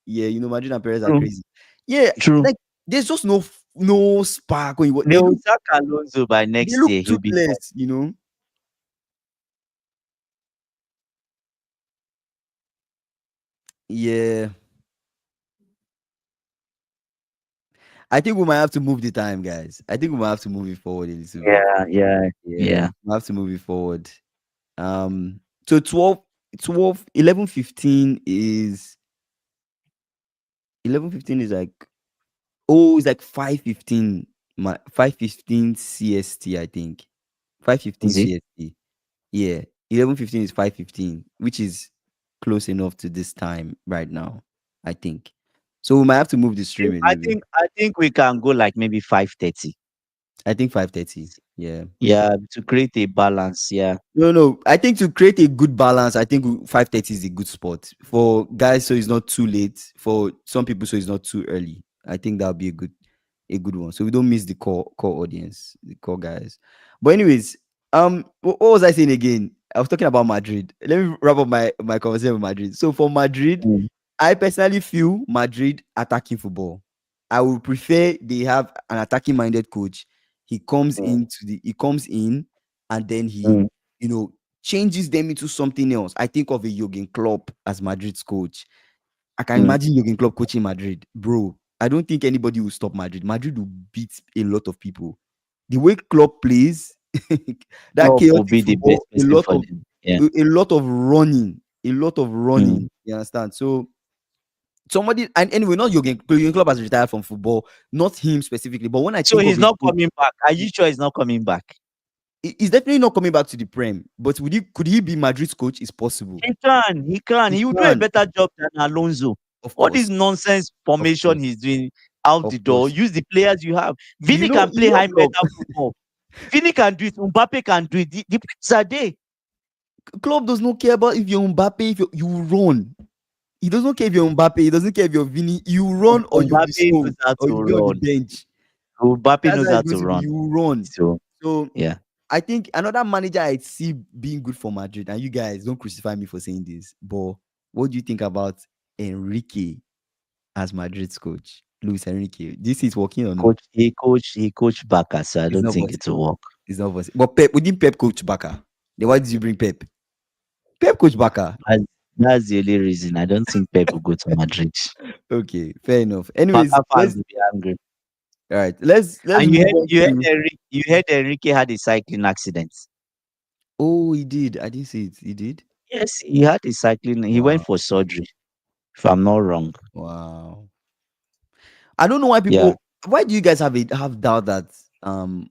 yeah. Madrid and Perez are True, crazy. Yeah, true. like there's just no spark when you They will sack Alonso by they next look year. He'll be gone. toothless. Yeah, I think we might have to move the time, guys. I think we might have to move it forward a little bit. Yeah, yeah, Yeah, yeah. we have to move it forward. So 11:15 is like it's like 5:15 5:15 CST, I think. 5:15 Is it? CST. Yeah, 11:15 is 5:15, which is close enough to this time right now, I think. So we might have to move the stream a little bit. I think we can go like maybe 5:30. I think 5:30. Yeah. Yeah, to create a balance. Yeah. No, no. I think to create a good balance, I think 5:30 is a good spot for guys, so it's not too late. For some people, so it's not too early. I think that would be a good one, so we don't miss the core audience, the core guys. But anyways, what was I saying again? I was talking about Madrid. Let me wrap up my conversation with Madrid. So for Madrid, Mm, I personally feel Madrid attacking football. I would prefer they have an attacking minded coach. mm, He comes in and then he, mm, you know, changes them into something else. I think of a Jurgen Klopp as Madrid's coach. I can mm. imagine Jurgen Klopp coaching Madrid. Bro, I don't think anybody will stop Madrid. Madrid will beat a lot of people. The way Klopp plays, that Klopp will chaotic be the football, best person for them. Yeah. a lot of running, Mm. You understand? So somebody, and anyway, not Jurgen Klopp has retired from football, not him specifically. But when I So think of he's a not coach, coming back. Are you sure he's not coming back? he's definitely not coming back to the Prem. But could he be Madrid's coach? It's possible. He can. He can. He He will do a can, better job than Alonso. of All this course, nonsense of formation course, he's doing out of the door. course. Use the players you have. You Vini know, can play high Klopp. meta football. Vini can do it. Mbappe can do it. The players are there. Klopp does not care about if you're Mbappe, if you run. He doesn't care if you're Mbappe. He doesn't care if you're Vini. You run or you'll be Mbappe knows sold how or to you'll be on the run. bench. Mbappe That's knows how how it's to going to be. run. You run. So So yeah. I think another manager I see being good for Madrid, and you guys don't crucify me for saying this, but what do you think about Enrique as Madrid's coach? Luis Enrique. This is working or no? He coached Barca, so I It's don't not think it will possible. work. It's not possible. But Pep, we didn't Pep coach Baka. Then why did you bring Pep? Pep coach Baka. That's That's the only reason. I don't think Pep will go to Madrid. Okay, fair enough. Anyways, Barca fans let's will be angry. all right. Let's And move on to. you heard Enrique had a cycling accident. Oh, he did. I didn't see it. He did. Yes, he had a cycling. He went Wow. for surgery, if I'm not wrong. Wow. I don't know why Yeah, people. Why do you guys have doubt that um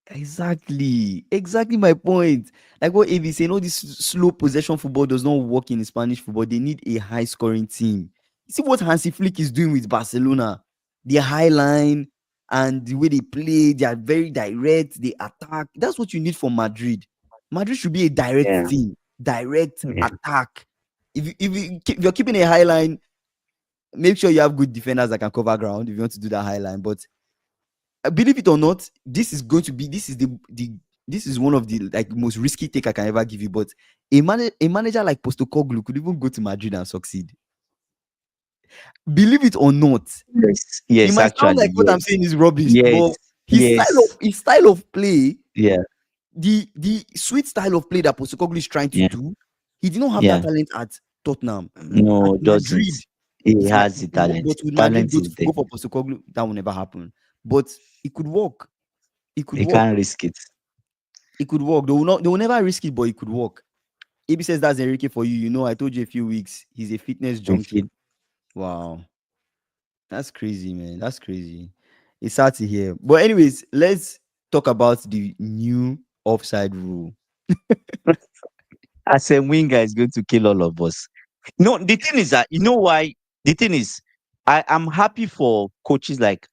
exactly my point. Like what AB saying, all this slow possession football does not work in Spanish football. They need a high scoring team. You see what Hansi Flick is doing with Barcelona? Their high line and the way they play, they are very direct, they attack. That's what you need for Madrid. Madrid should be a direct yeah, team, direct yeah. attack. If you're keeping a high line, make sure you have good defenders that can cover ground if you want to do that high line. But believe it or not, this is one of the like most risky take I can ever give you. But a manager like Postacoglu could even go to Madrid and succeed. Believe it or not, Yes, it yes, might sound actually, like what I'm yes, saying is rubbish, yes, but yes, his style of play, yeah, the sweet style of play that Postacoglu is trying to yeah, do, he did not have that yeah. talent at Tottenham. At No, it doesn't. Madrid, He it might, has the talent. but with Madrid, Talent is there. go for Postacoglu, that will never happen. But it could work. It could He work. can't risk it. It could work. They will never risk it, but it could work. AB says that's Enrique for you. You know, I told you a few weeks. He's a fitness If junkie. he- Wow. That's crazy, man. That's crazy. It's hard to hear. But anyways, let's talk about the new offside rule. As a winger is going to kill all of us. No, the thing is that you know why. The thing is, I am happy for coaches like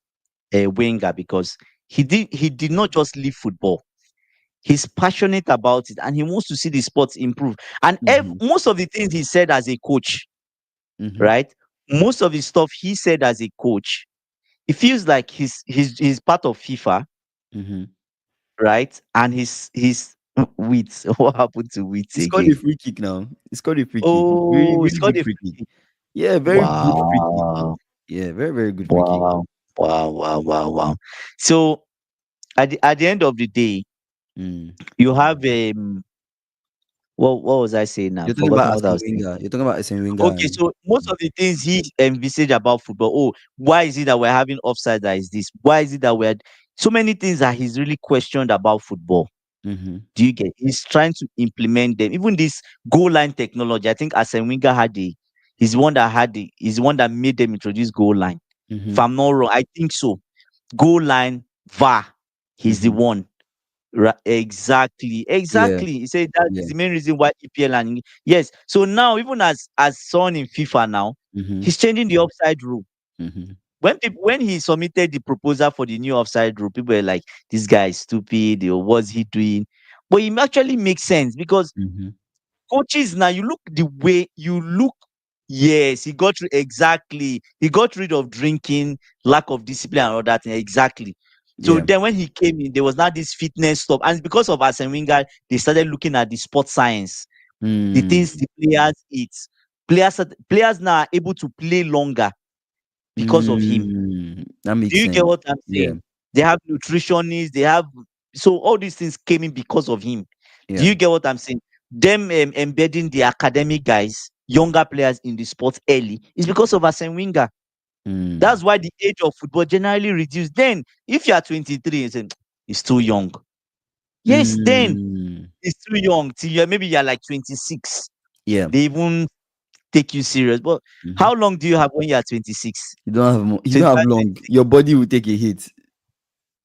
a winger because he did not just leave football. He's passionate about it and he wants to see the sports improve. And Mm-hmm. most of the things he said as a coach, Mm-hmm. right? Most of the stuff he said as a coach, it feels like he's part of FIFA, Mm-hmm. right? And he's with what happened to Wits It's called a again? free kick now. It's called a free kick. Really, Oh, it's really called good a free free kick. kick. Yeah, very good free kick. Wow. Yeah, very, very good free kick. Wow. Wow. Wow. Wow. Wow. So at the end of the day, Mm. you have what was I saying now? You're I've talking forgotten about what I Arsene was saying. Wenger. You're talking about Arsene Wenger. Okay, so most of the things he envisaged about football. Oh, why is it that we're having offside that is this? Why is it that we're so many things that he's really questioned about football? Mm-hmm. Do you get? He's trying to implement them. Even this goal line technology. I think Arsene Wenger he's the one that he's the one that made them introduce goal line. Mm-hmm. If I'm not wrong, I think so. Goal line VAR. He's the Mm-hmm. one. Right, exactly, Yeah. exactly. He said that is Yeah. the main reason why EPL and yes. So now, even as son in FIFA now, Mm-hmm. he's changing the offside rule. Mm-hmm. When he submitted the proposal for the new offside rule, people were like, "This guy is stupid. Or what's he doing?" But it actually makes sense because Mm-hmm. coaches now, you look the way you look. Yes, he got rid of drinking, lack of discipline, and all that thing. Exactly. So Yeah. then when he came in, there was not this fitness stuff. And because of Arsene Wenger, they started looking at the sports science, the Mm. things the players eat. Players now are able to play longer because of him. That Do makes you get sense. what I'm Yeah. saying? They have nutritionists, they have so all these things came in because of him. Do Yeah. you get what I'm saying? Them embedding the academic guys, younger players in the sport early is because of Arsene Wenger. Mm. That's why the age of football generally reduced. Then, if you are 23 and say it's too young, yes, then Mm. it's too young. Till maybe you're like 26. Yeah. They even take you serious. But Mhm. how long do you have when you are 26? You don't have 25, long. Your body will take a hit.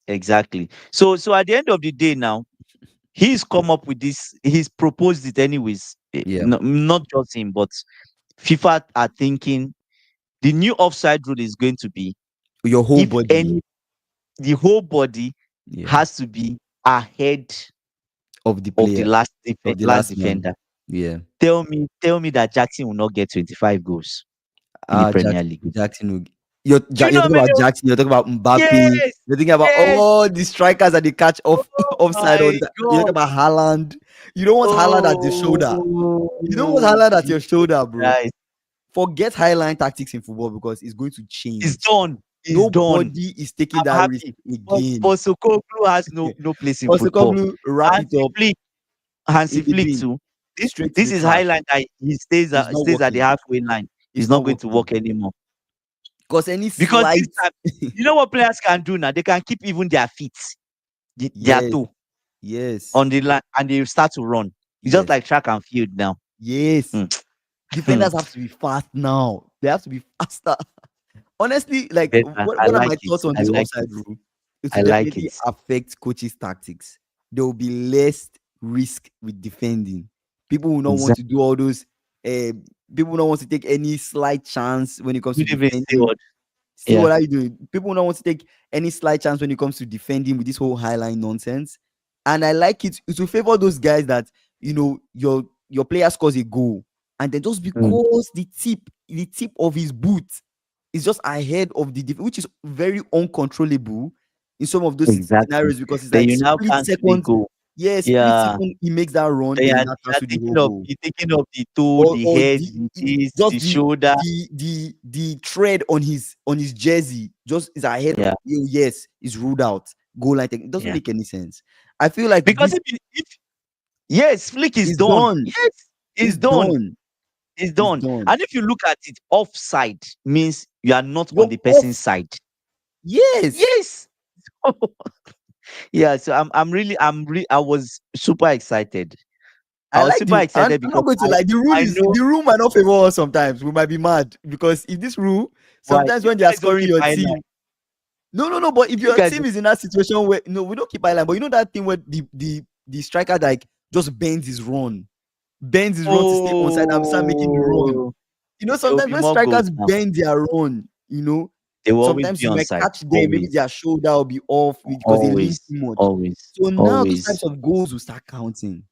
exactly. So at the end of the day now, he's come up with this, he's proposed it anyways. Yeah. Not just him, but FIFA are thinking the new offside rule is going to be Your whole if body. any the whole body Yeah. has to be ahead Of the of the player. Of the last last man. defender. Yeah. Tell me that Jackson will not get 25 goals in the Premier League. Jackson will Do you you're know how talking many? about Jackson, you're talking about Mbappe, Yes, you're thinking about yes. all the strikers that they catch off Oh offside all my the time. You're talking God. about Haaland. You don't want Haaland at the shoulder. You don't want Oh, Haaland at your Jesus shoulder, bro. Christ. Forget highline tactics in football because it's going to It's change. done. It's done. Nobody is taking I'm that risk happy. again. But Sokoglu has no place in football. Postecoglou, wrap it Hansi up. Flick, Hansi in the Flick bin, too. This straight to this the is trash. highlight that he stays It's not stays at the working. halfway line. He's It's not not going to working work anymore. because any Because this slight, time, you know what players can do now? They can keep even their feet, their yes, toe yes, on the line, and they start to run. It's just yes, like track and field now. yes. Mm. Defenders have to be fast now. They have to be faster. Honestly, like Better. I what are like my it. thoughts on I this like offside it. rule? It I will like definitely it. affect coaches' tactics. There will be less risk with defending. People will not want to Exactly. do all those. Uh, People will not want to take any slight chance when it comes to Good evening, defending. Stewart. See Yeah. what are you doing? People don't want to take any slight chance when it comes to defending with this whole highline nonsense. And I like it. It will favor those guys that your player scores a goal, and then just Mm. because the tip of his boot is just ahead of which is very uncontrollable in some of those Exactly. scenarios because it's Then like you now split cancel the second. goal. Yeah, split Yeah. second. He makes that run, Then then you he are, now you are cancel the whole taking up goal you taking up the toe, or the or head, the this, just the shoulder. the thread on his jersey just is ahead of Yeah. you. Yes, is ruled out. Goal line it doesn't Yeah. make any sense. I feel like Because this if yes, Flick is is done. done. Yes, Is it's done. done. It's Is done. done. And if you look at it, offside means you are not on You're the off. person's side. Yes. Yes. Yeah. So I was super excited. I I was like super the and excited I'm because not going to like I know the rule might not favor us sometimes. We might be mad because if this rule why sometimes you when they are guys don't scoring keep your my team. line. No. But if You your guys team is in that situation where no, we don't keep eye line, but you know that thing where the striker like just bends his run to stay onside and start making the run. oh there will Sometimes be when more goals strikers now. bend their run, They will always sometimes be you on might side. catch them, maybe Always. their shoulder will be off because they lean Always. too much. Always. So now those Always. types of goals will start counting.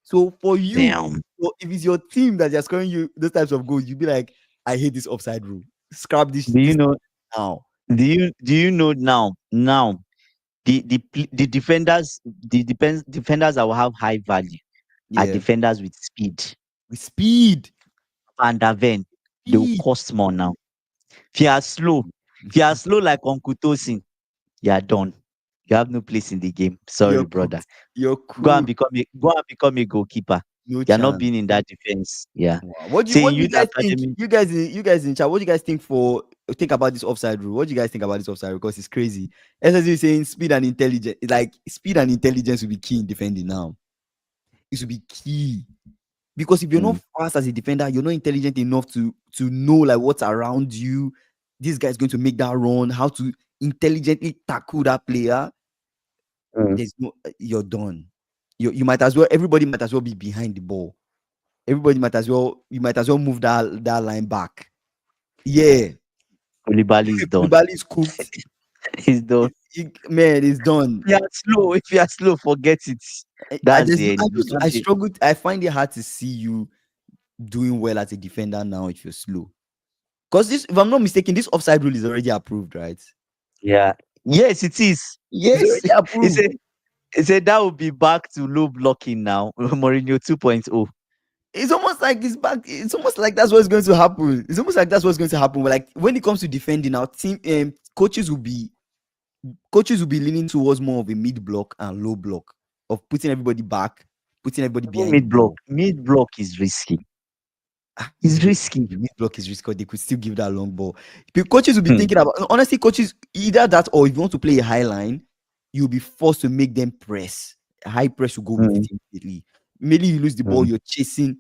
So for you, Damn. so if it's your team that they're scoring you those types of goals, you'll be like, I hate this offside rule. Scrap this Do you this know now. do you know now the defenders that will have high value are Yeah. defenders with speed. With speed. Van der Ven, they will Speed. cost more now. If you are slow like Uncle Tosin, you are done. You have no place in the game. Sorry, You're brother. cooked. You're Go and cooked. become a goalkeeper. No You're not chance. being in that defense. Yeah. Wow. Say What in do you youth guys think? academy, You guys in chat, what do you guys think about this offside rule? What do you guys think about this offside rule? Because it's crazy. SSU is saying speed and intelligence. Like speed and intelligence will be key in defending now. It will be key. Because if you're not mm, fast as a defender, you're not intelligent enough to know like what's around you. This guy's going to make that run, how to intelligently tackle that player. mm. You're done. You might as well, everybody might as well be behind the ball. You might as well move that line back. Yeah. Koulibaly is done. Koulibaly is cooked. He's done. Man, it's done. If you are slow, forget it. I That's just the I end. You just can't I be struggled. I find it hard to see you doing well as a defender now if you're slow. Because this, if I'm not mistaken, this offside rule is already approved, right? yeah. Yes, it is. It's Yes. already He approved. said he said that will be back to low blocking now. Mourinho 2.0. It's almost like it's back. It's almost like that's what's going to happen. It's almost like that's what's going to happen. But like when it comes to defending, our team coaches will be leaning towards more of a mid block and low block of putting everybody back, putting everybody Even behind the mid block. ball. Mid block is risky. It's It's risky. risky. The mid block is risky because they could still give that long ball. The coaches will be Hmm. thinking about honestly, coaches either that or if you want to play a high line, you'll be forced to make them press. High press will go with it Mm, immediately. Immediately you lose the ball, mm. you're chasing.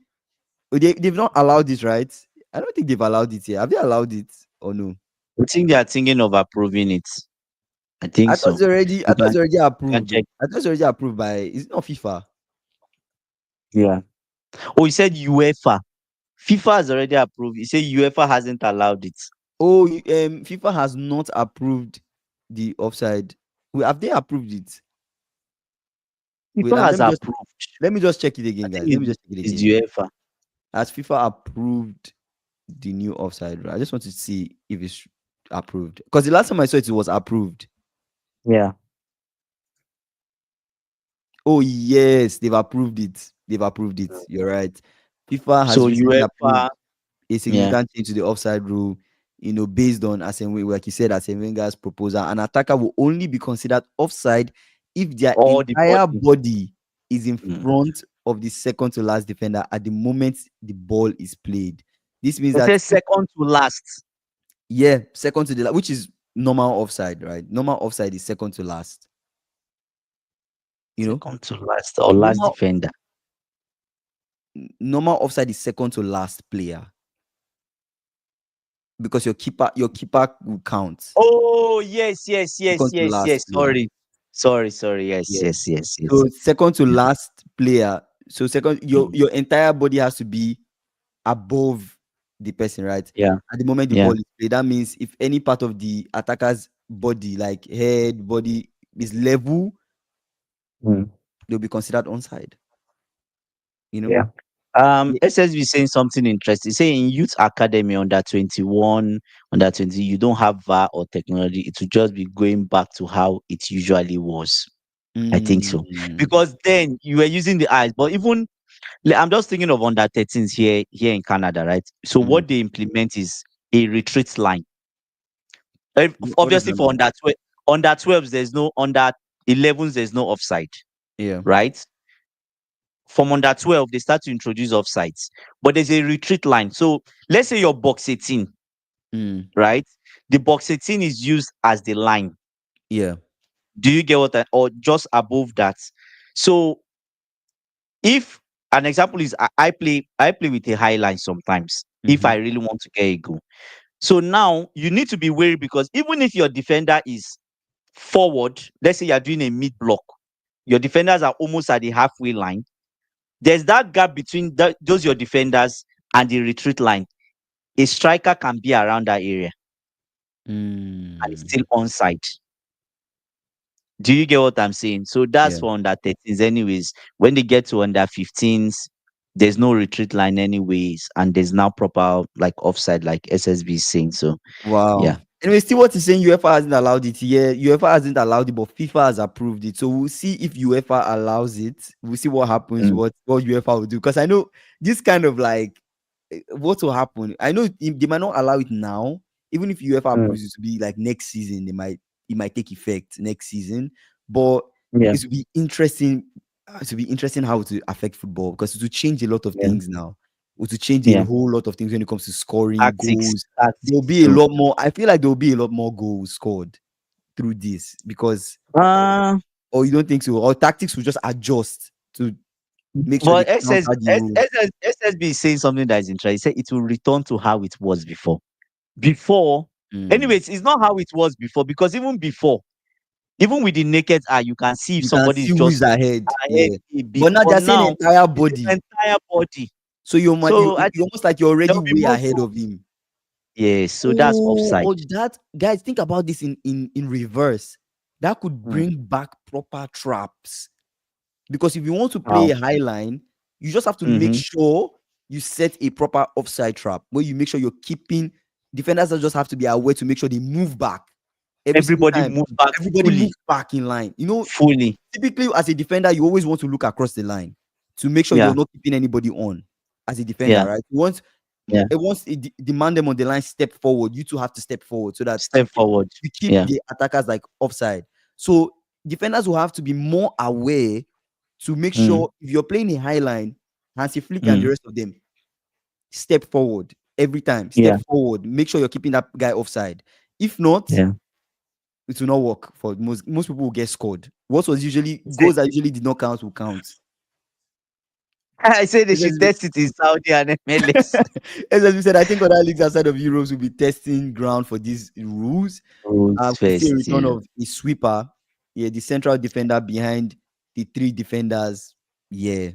They've not allowed this, right? I don't think they've allowed it here. Have they allowed it or no? I think they are thinking of approving it. I think I thought so. it's already. I You thought can it's already you can approved. check. I thought it's already approved by. Is it not FIFA? Yeah. Oh, he said UEFA. FIFA has already approved. He said UEFA hasn't allowed it. Oh, FIFA has not approved the offside. Have they approved it? Wait, FIFA has approved. let me just check it I again, think guys. Let me just check it it's again. UEFA. Has FIFA approved the new offside rule? I just want to see if it's approved because the last time I saw it, it was approved. Yeah. Oh yes, they've approved it. They've approved it. You're right. FIFA has So recently approved UEFA, a yeah, significant change to the offside rule, based on like you said, Arsene Wenger's proposal. An attacker will only be considered offside if their all the entire body. body is in Mm. front of the second to last defender at the moment the ball is played. This means It that says second to last. yeah, second to the last, which is normal offside, right? Normal offside is second to last. You know, Second to last or last normal defender. normal offside is second to last player because your keeper will count Oh, yes, yes, yes, second to yes, last yes. player. Sorry. Yes, Yeah. yes, yes, yes. So second to last player. So second, your Mm. your entire body has to be above the person, right? Yeah, At the moment the yeah. ball is played, that means if any part of the attacker's body, like head, body, is level, Mm. they'll be considered onside. You know? Yeah. Yeah. SSB saying something interesting. Saying in youth academy under 21, under 20, you don't have VAR or technology. It will just be going back to how it usually was. I think so. Mm, Because then you were using the eyes, but even I'm just thinking of under 13s here in Canada, right? So mm. what they implement is a retreat line. What does Obviously that for mean? under 12s, there's no under 11s, there's no offside, Yeah. right? From under 12, they start to introduce offsides, but there's a retreat line. So let's say your box 18, Mm, right? The box 18 is used as the line. yeah. Do you get what or just above that? So if an example is I play with a high line sometimes if Mm-hmm. I really want to get a goal. So now you need to be wary because even if your defender is forward, let's say you're doing a mid block, your defenders are almost at the halfway line. There's that gap between those your defenders and the retreat line. A striker can be around that area and it's Mm, still onside. Do you get what I'm saying? So that's yeah. for under 13s. Anyways, when they get to under 15s, there's no retreat line anyways, and there's now proper like offside, like SSB is saying. So Wow. yeah. Anyway, still what he's saying, UEFA hasn't allowed it. Yeah, UEFA hasn't allowed it, but FIFA has approved it. So we'll see if UEFA allows it. We'll see what happens, Mm, what UEFA will do. Because I know this kind of like what will happen. I know they might not allow it now. Even if UEFA mm, approves it to be like next season, it might take effect next season. But yeah, it will be interesting. It will be interesting how it will affect football because it will change a lot of yeah, things now. It will change a yeah. whole lot of things when it comes to scoring Tactics, goals. There'll tactics be a too. lot more. I feel like there'll be a lot more goals scored through this because, Uh, or you don't think so? Or tactics will just adjust to make sure they but counter the rules. SSB is saying something that is interesting. He said it will return to how it was before. Before, Mm. anyways, it's not how it was before because even before, even with the naked eye, you can see if You can somebody see is who is just ahead. ahead Yeah. a bit. But now But they're saying now entire it is body. entire body. So So I you're think almost like you're there already will be way more ahead goals. of him. Yes, so that's Oh, offside. or that guys, think about this in reverse. That could Mm. bring back proper traps. Because if you want to play Wow. a high line, you just have to make Mm-hmm. sure you set a proper offside trap where you make sure you're keeping defenders that just have to be aware to make sure they move back every single Everybody time. moves back Everybody fully, moves back in line. You know, fully. typically as a defender, you always want to look across the line to make sure you're Yeah, not keeping anybody on as a defender, yeah, right? yeah. Once it demand them on the line, step forward. You two have to step forward so that Step forward. you keep Yeah. the attackers like offside. So defenders will have to be more aware to make Mm, sure if you're playing a high line, Hansi Flick and the mm, rest of them step forward every time. Step yeah, forward. Make sure you're keeping that guy offside. If not, yeah. it will not work for most people will get scored. What was usually He said, goals that usually did not count will count. I said they should SSB test it in Saudi and MLS. SSB said, I think other leagues outside of Europe will be testing ground for these rules. Rules We see a first, return yeah. of a sweeper. Yeah, the central defender behind the three defenders. Yeah,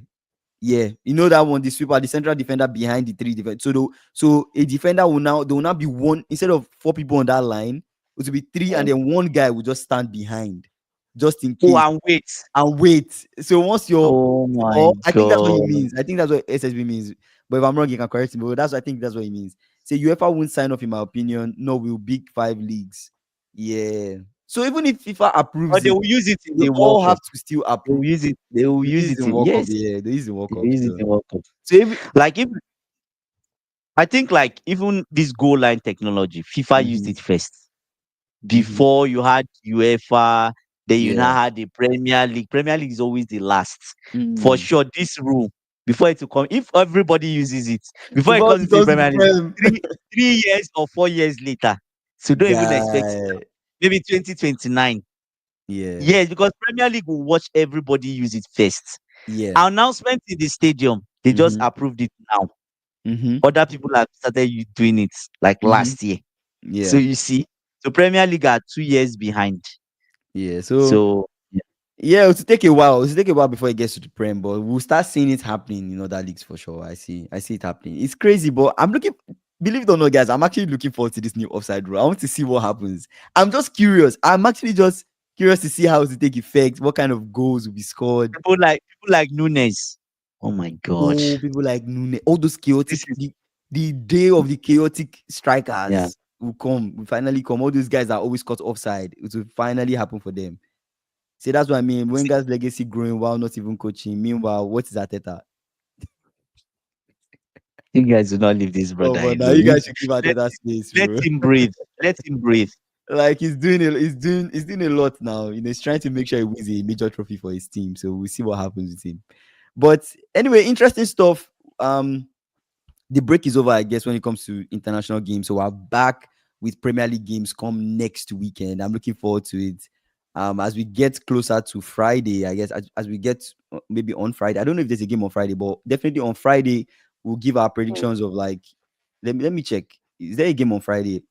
yeah, you know that one, the sweeper, the central defender behind the three defenders. So a defender will now there will now be one instead of four people on that line. It will be three, and Mm. then one guy will just stand behind, just in Oh, case, and wait. and wait. So once you're, Oh my or I think that's what he God. means. I think that's what SSB means. But if I'm wrong, you can correct me. But I think that's what he means. Say UEFA won't sign off, in my opinion. No, we'll big five leagues. Yeah. So even if FIFA approves But they it, will use it in we the World all Cup. have to still They will approve. use it. They will They use use it it in in World Cup. yes. Yeah, they use the World They Cup. will use it So, in World Cup. so if Like if I think like even this goal line technology, FIFA used mhm, it first. mhm. Before you had UEFA, Then you now Yeah. had the Premier League. Premier League is always the last. For Mm. sure, this rule, before it to come, if everybody uses it, before it Before comes it into the comes to the Premier League, prem, 3 years or 4 years later. So don't even expect it now. guy. Maybe 2029. Yeah. Yes, because Premier League will watch everybody use it first. Yeah. Announcement in the stadium, they just Mm-hmm. approved it now. Mm-hmm. Other people have started doing it like Mm-hmm. last year. So Yeah. you see, so Premier League are 2 years behind. Yeah. So So yeah, yeah, it'll take a while. It'll take a while before it gets to the prem, but we'll start seeing it happening in other leagues for sure. I see it happening. It's crazy, but I'm looking. Believe it or not, guys, I'm actually looking forward to this new offside rule. I want to see what happens. I'm just curious. I'm actually just curious to see how it will take effect. What kind of goals will be scored? people like Nunes. Oh my God, Oh, people like Nune, all those chaotic. this is The day of the chaotic yeah. strikers will come. Will finally come. All those guys are always caught offside. It will finally happen for them. See, that's what I mean. See, Wenger's legacy growing while not even coaching. Meanwhile, what is Ateta? you guys do not leave this Oh, brother but now alone. you guys should give Let Ateta space, let bro. him breathe. Let him breathe. Like he's doing a lot now. You know, he's trying to make sure he wins a major trophy for his team. So we'll see what happens with him. But anyway, interesting stuff. The break is over, I guess, when it comes to international games. So we're back with Premier League games come next weekend. I'm looking forward to it. As we get closer to Friday, I guess, as we get maybe on Friday, I don't know if there's a game on Friday, but definitely on Friday, we'll give our predictions of like, let me check. Is there a game on Friday?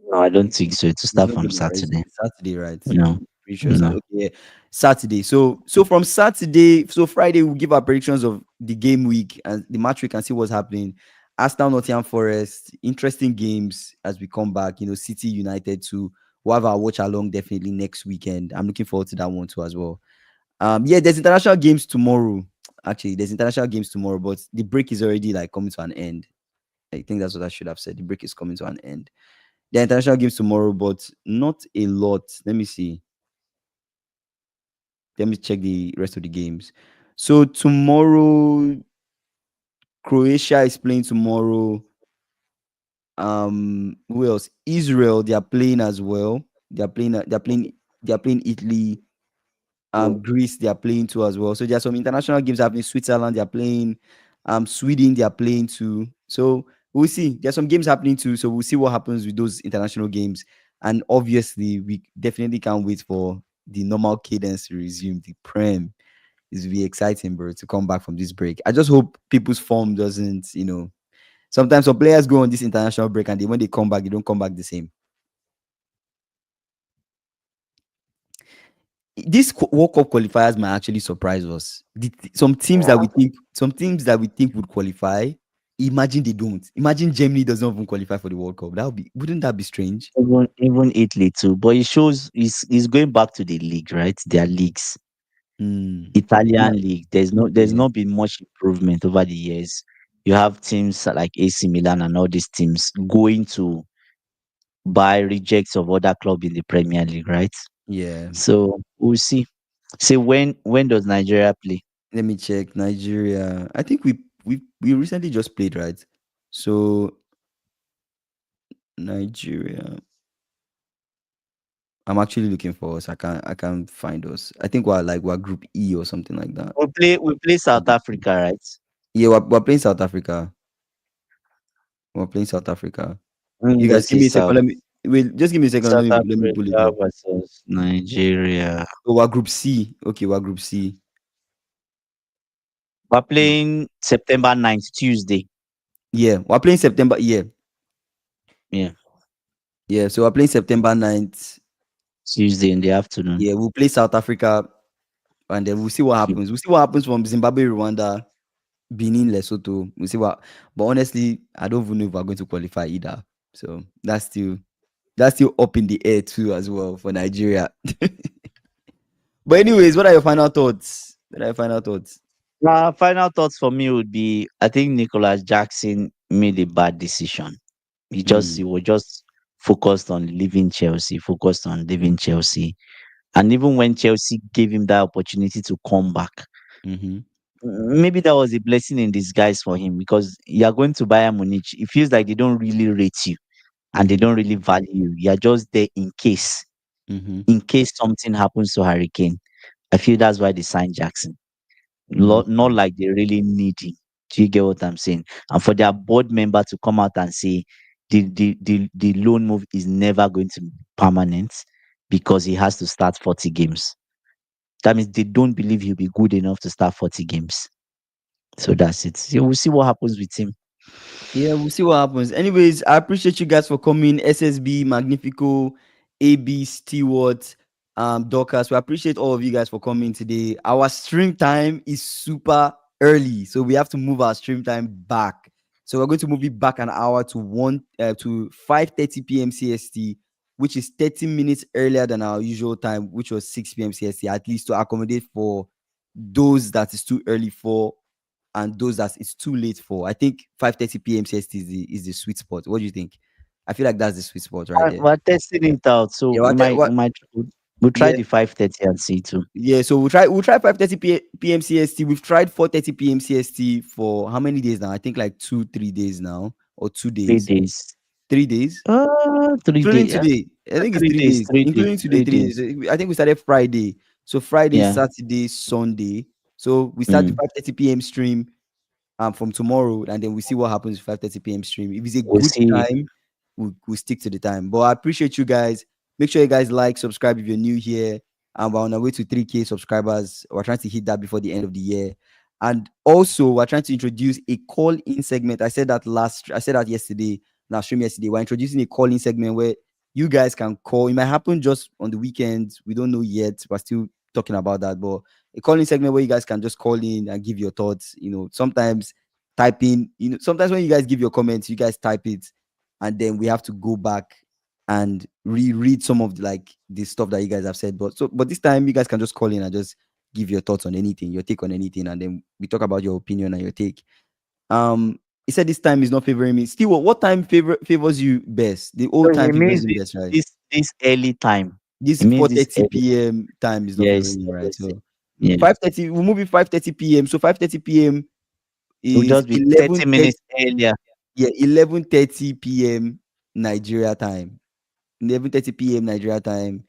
No, I don't think so. To It's start not from game on Friday. Saturday. It's Saturday, right? No, Pretty sure. no. Okay, yeah. Saturday. So from Saturday, so Friday we'll give our predictions of the game week and the match week and see what's happening. Arsenal, Nottingham Forest, interesting games as we come back. You know, City United too. We'll have our watch along definitely next weekend. I'm looking forward to that one too as well. Yeah, there's international games tomorrow. Actually, there's international games tomorrow, but the break is already like coming to an end. I think that's what I should have said. The break is coming to an end. There are international games tomorrow, but not a lot. Let me see. Let me check the rest of the games. So tomorrow, Croatia is playing tomorrow. Who else? Israel, they are playing as well. They are playing Italy. Greece, they are playing too as well. So there are some international games happening. Switzerland, they are playing. Sweden, they are playing too. So we'll see. There's some games happening too. So we'll see what happens with those international games. And obviously, we definitely can't wait for the normal cadence to resume. The Prem is really exciting, bro, to come back from this break. I just hope people's form doesn't, you know. Sometimes some players go on this international break and when they come back, they don't come back the same. This World Cup qualifiers might actually surprise us. Yeah. Some teams that we think would qualify, imagine they don't. Imagine Germany does not even qualify for the World Cup. Wouldn't that be strange? Even Italy too. But it shows is going back to the league, right? Their leagues. Hmm. Italian Ma- league. There's Yeah, not been much improvement over the years. You have teams like AC Milan and all these teams going to buy rejects of other club in the Premier League, right? yeah. So we'll see. Say when does Nigeria play? Let me check. Nigeria. I think we recently just played, right? So Nigeria. I'm actually looking for us. I can't find us. I think we're Group E or something like that. We play South Africa, right? Yeah, we're playing South Africa. We're playing South Africa. You guys, Let's give see me a second. South Let me wait. Just give me a second. South Let me pull it Africa up. versus Nigeria. So we're Group C. Okay, we're Group C. We're Group- playing September 9th, Tuesday. Yeah, we're playing September. Yeah, Yeah, yeah. So we're playing September 9th. Tuesday in the afternoon. Yeah, we'll play South Africa, and then we'll see what Okay. happens. We'll see what happens from Zimbabwe, Rwanda, Benin, Lesotho. We'll see what. But honestly, I don't even know if we're going to qualify either. So that's still up in the air too, as well for Nigeria. But anyways, what are your final thoughts? What are your final thoughts? Final thoughts for me would be I think Nicolas Jackson made a bad decision. He Mm, was just focused on leaving Chelsea, focused on leaving Chelsea. And even when Chelsea gave him that opportunity to come back, mm-hmm, maybe that was a blessing in disguise for him because you are going to Bayern Munich. It feels like they don't really rate you and they mm-hmm. don't really value you. You are just there in case. Mm-hmm. in case something happens to Hurricane. I feel that's why they signed Jackson. Not Mm-hmm. like they really need him. Do you get what I'm saying? And for their board member to come out and say the loan move is never going to be permanent because he has to start 40 games. That means they don't believe he'll be good enough to start 40 games. So that's it. So we'll see what happens with him. Yeah, we'll see what happens. Anyways, I appreciate you guys for coming. SSB, Magnifico, AB, Stewart, Dorcas. We appreciate all of you guys for coming today. Our stream time is super early, so we have to move our stream time back. So we're going to move it back an hour to 5:30 p.m. CST, which is 30 minutes earlier than our usual time, which was 6 p.m. CST, at least to accommodate for those that is too early for and those that it's too late for. I think 5:30 p.m. CST is the sweet spot. What do you think? I feel like that's the sweet spot right there. We're testing it out, so Yeah, we'll try yeah, the 5:30 and see too. yeah. So we'll try 5:30 p.m. CST. We've tried 4:30 p.m. CST for how many days now? I think like 2-3 days now, or 2 days, 3 days. 3 days, 3 days. including Yeah, today. I think it's 3 three days. days, 3 days. including today. 3 days. 3 days. I think we started Friday. So Friday, Yeah. Saturday, Sunday. So we start the Mm. 5:30 p.m. stream from tomorrow, and then we see what happens with 5:30 p.m. stream. If it's a We'll good see. time, we'll stick to the time. But I appreciate you guys. Make sure you guys like, subscribe if you're new here. And we're on our way to 3K subscribers. We're trying to hit that before the end of the year. And also, we're trying to introduce a call-in segment. I said that yesterday, last stream yesterday. We're introducing a call-in segment where you guys can call. It might happen just on the weekends. We don't know yet. We're still talking about that. But a calling segment where you guys can just call in and give your thoughts. Sometimes typing, sometimes when you guys give your comments, you guys type it, and then we have to go back and reread some of the stuff that you guys have said. But this time you guys can just call in and just give your thoughts on anything, your take on anything, and then we talk about your opinion and your take. He said this time is not favoring me. Still, what time favors you best? The So old time it favors means him best, right? this early time. This It means this 4:30 early. p.m. time is not Yes. favoring you, right? Yes. So Yeah. 5:30, we'll move it 5:30 p.m. So 5:30 p.m. It will is just be 30 11:30. minutes earlier. Yeah, 11:30 p.m. Nigeria time. 11:30 p.m. Nigeria time.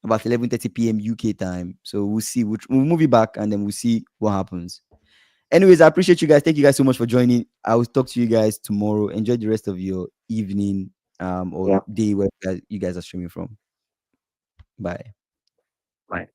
About 11:30 p.m. UK time. So we'll see. We'll move it back and then we'll see what happens. Anyways, I appreciate you guys. Thank you guys so much for joining. I will talk to you guys tomorrow. Enjoy the rest of your evening or Yeah. day where you guys are streaming from. Bye. Right.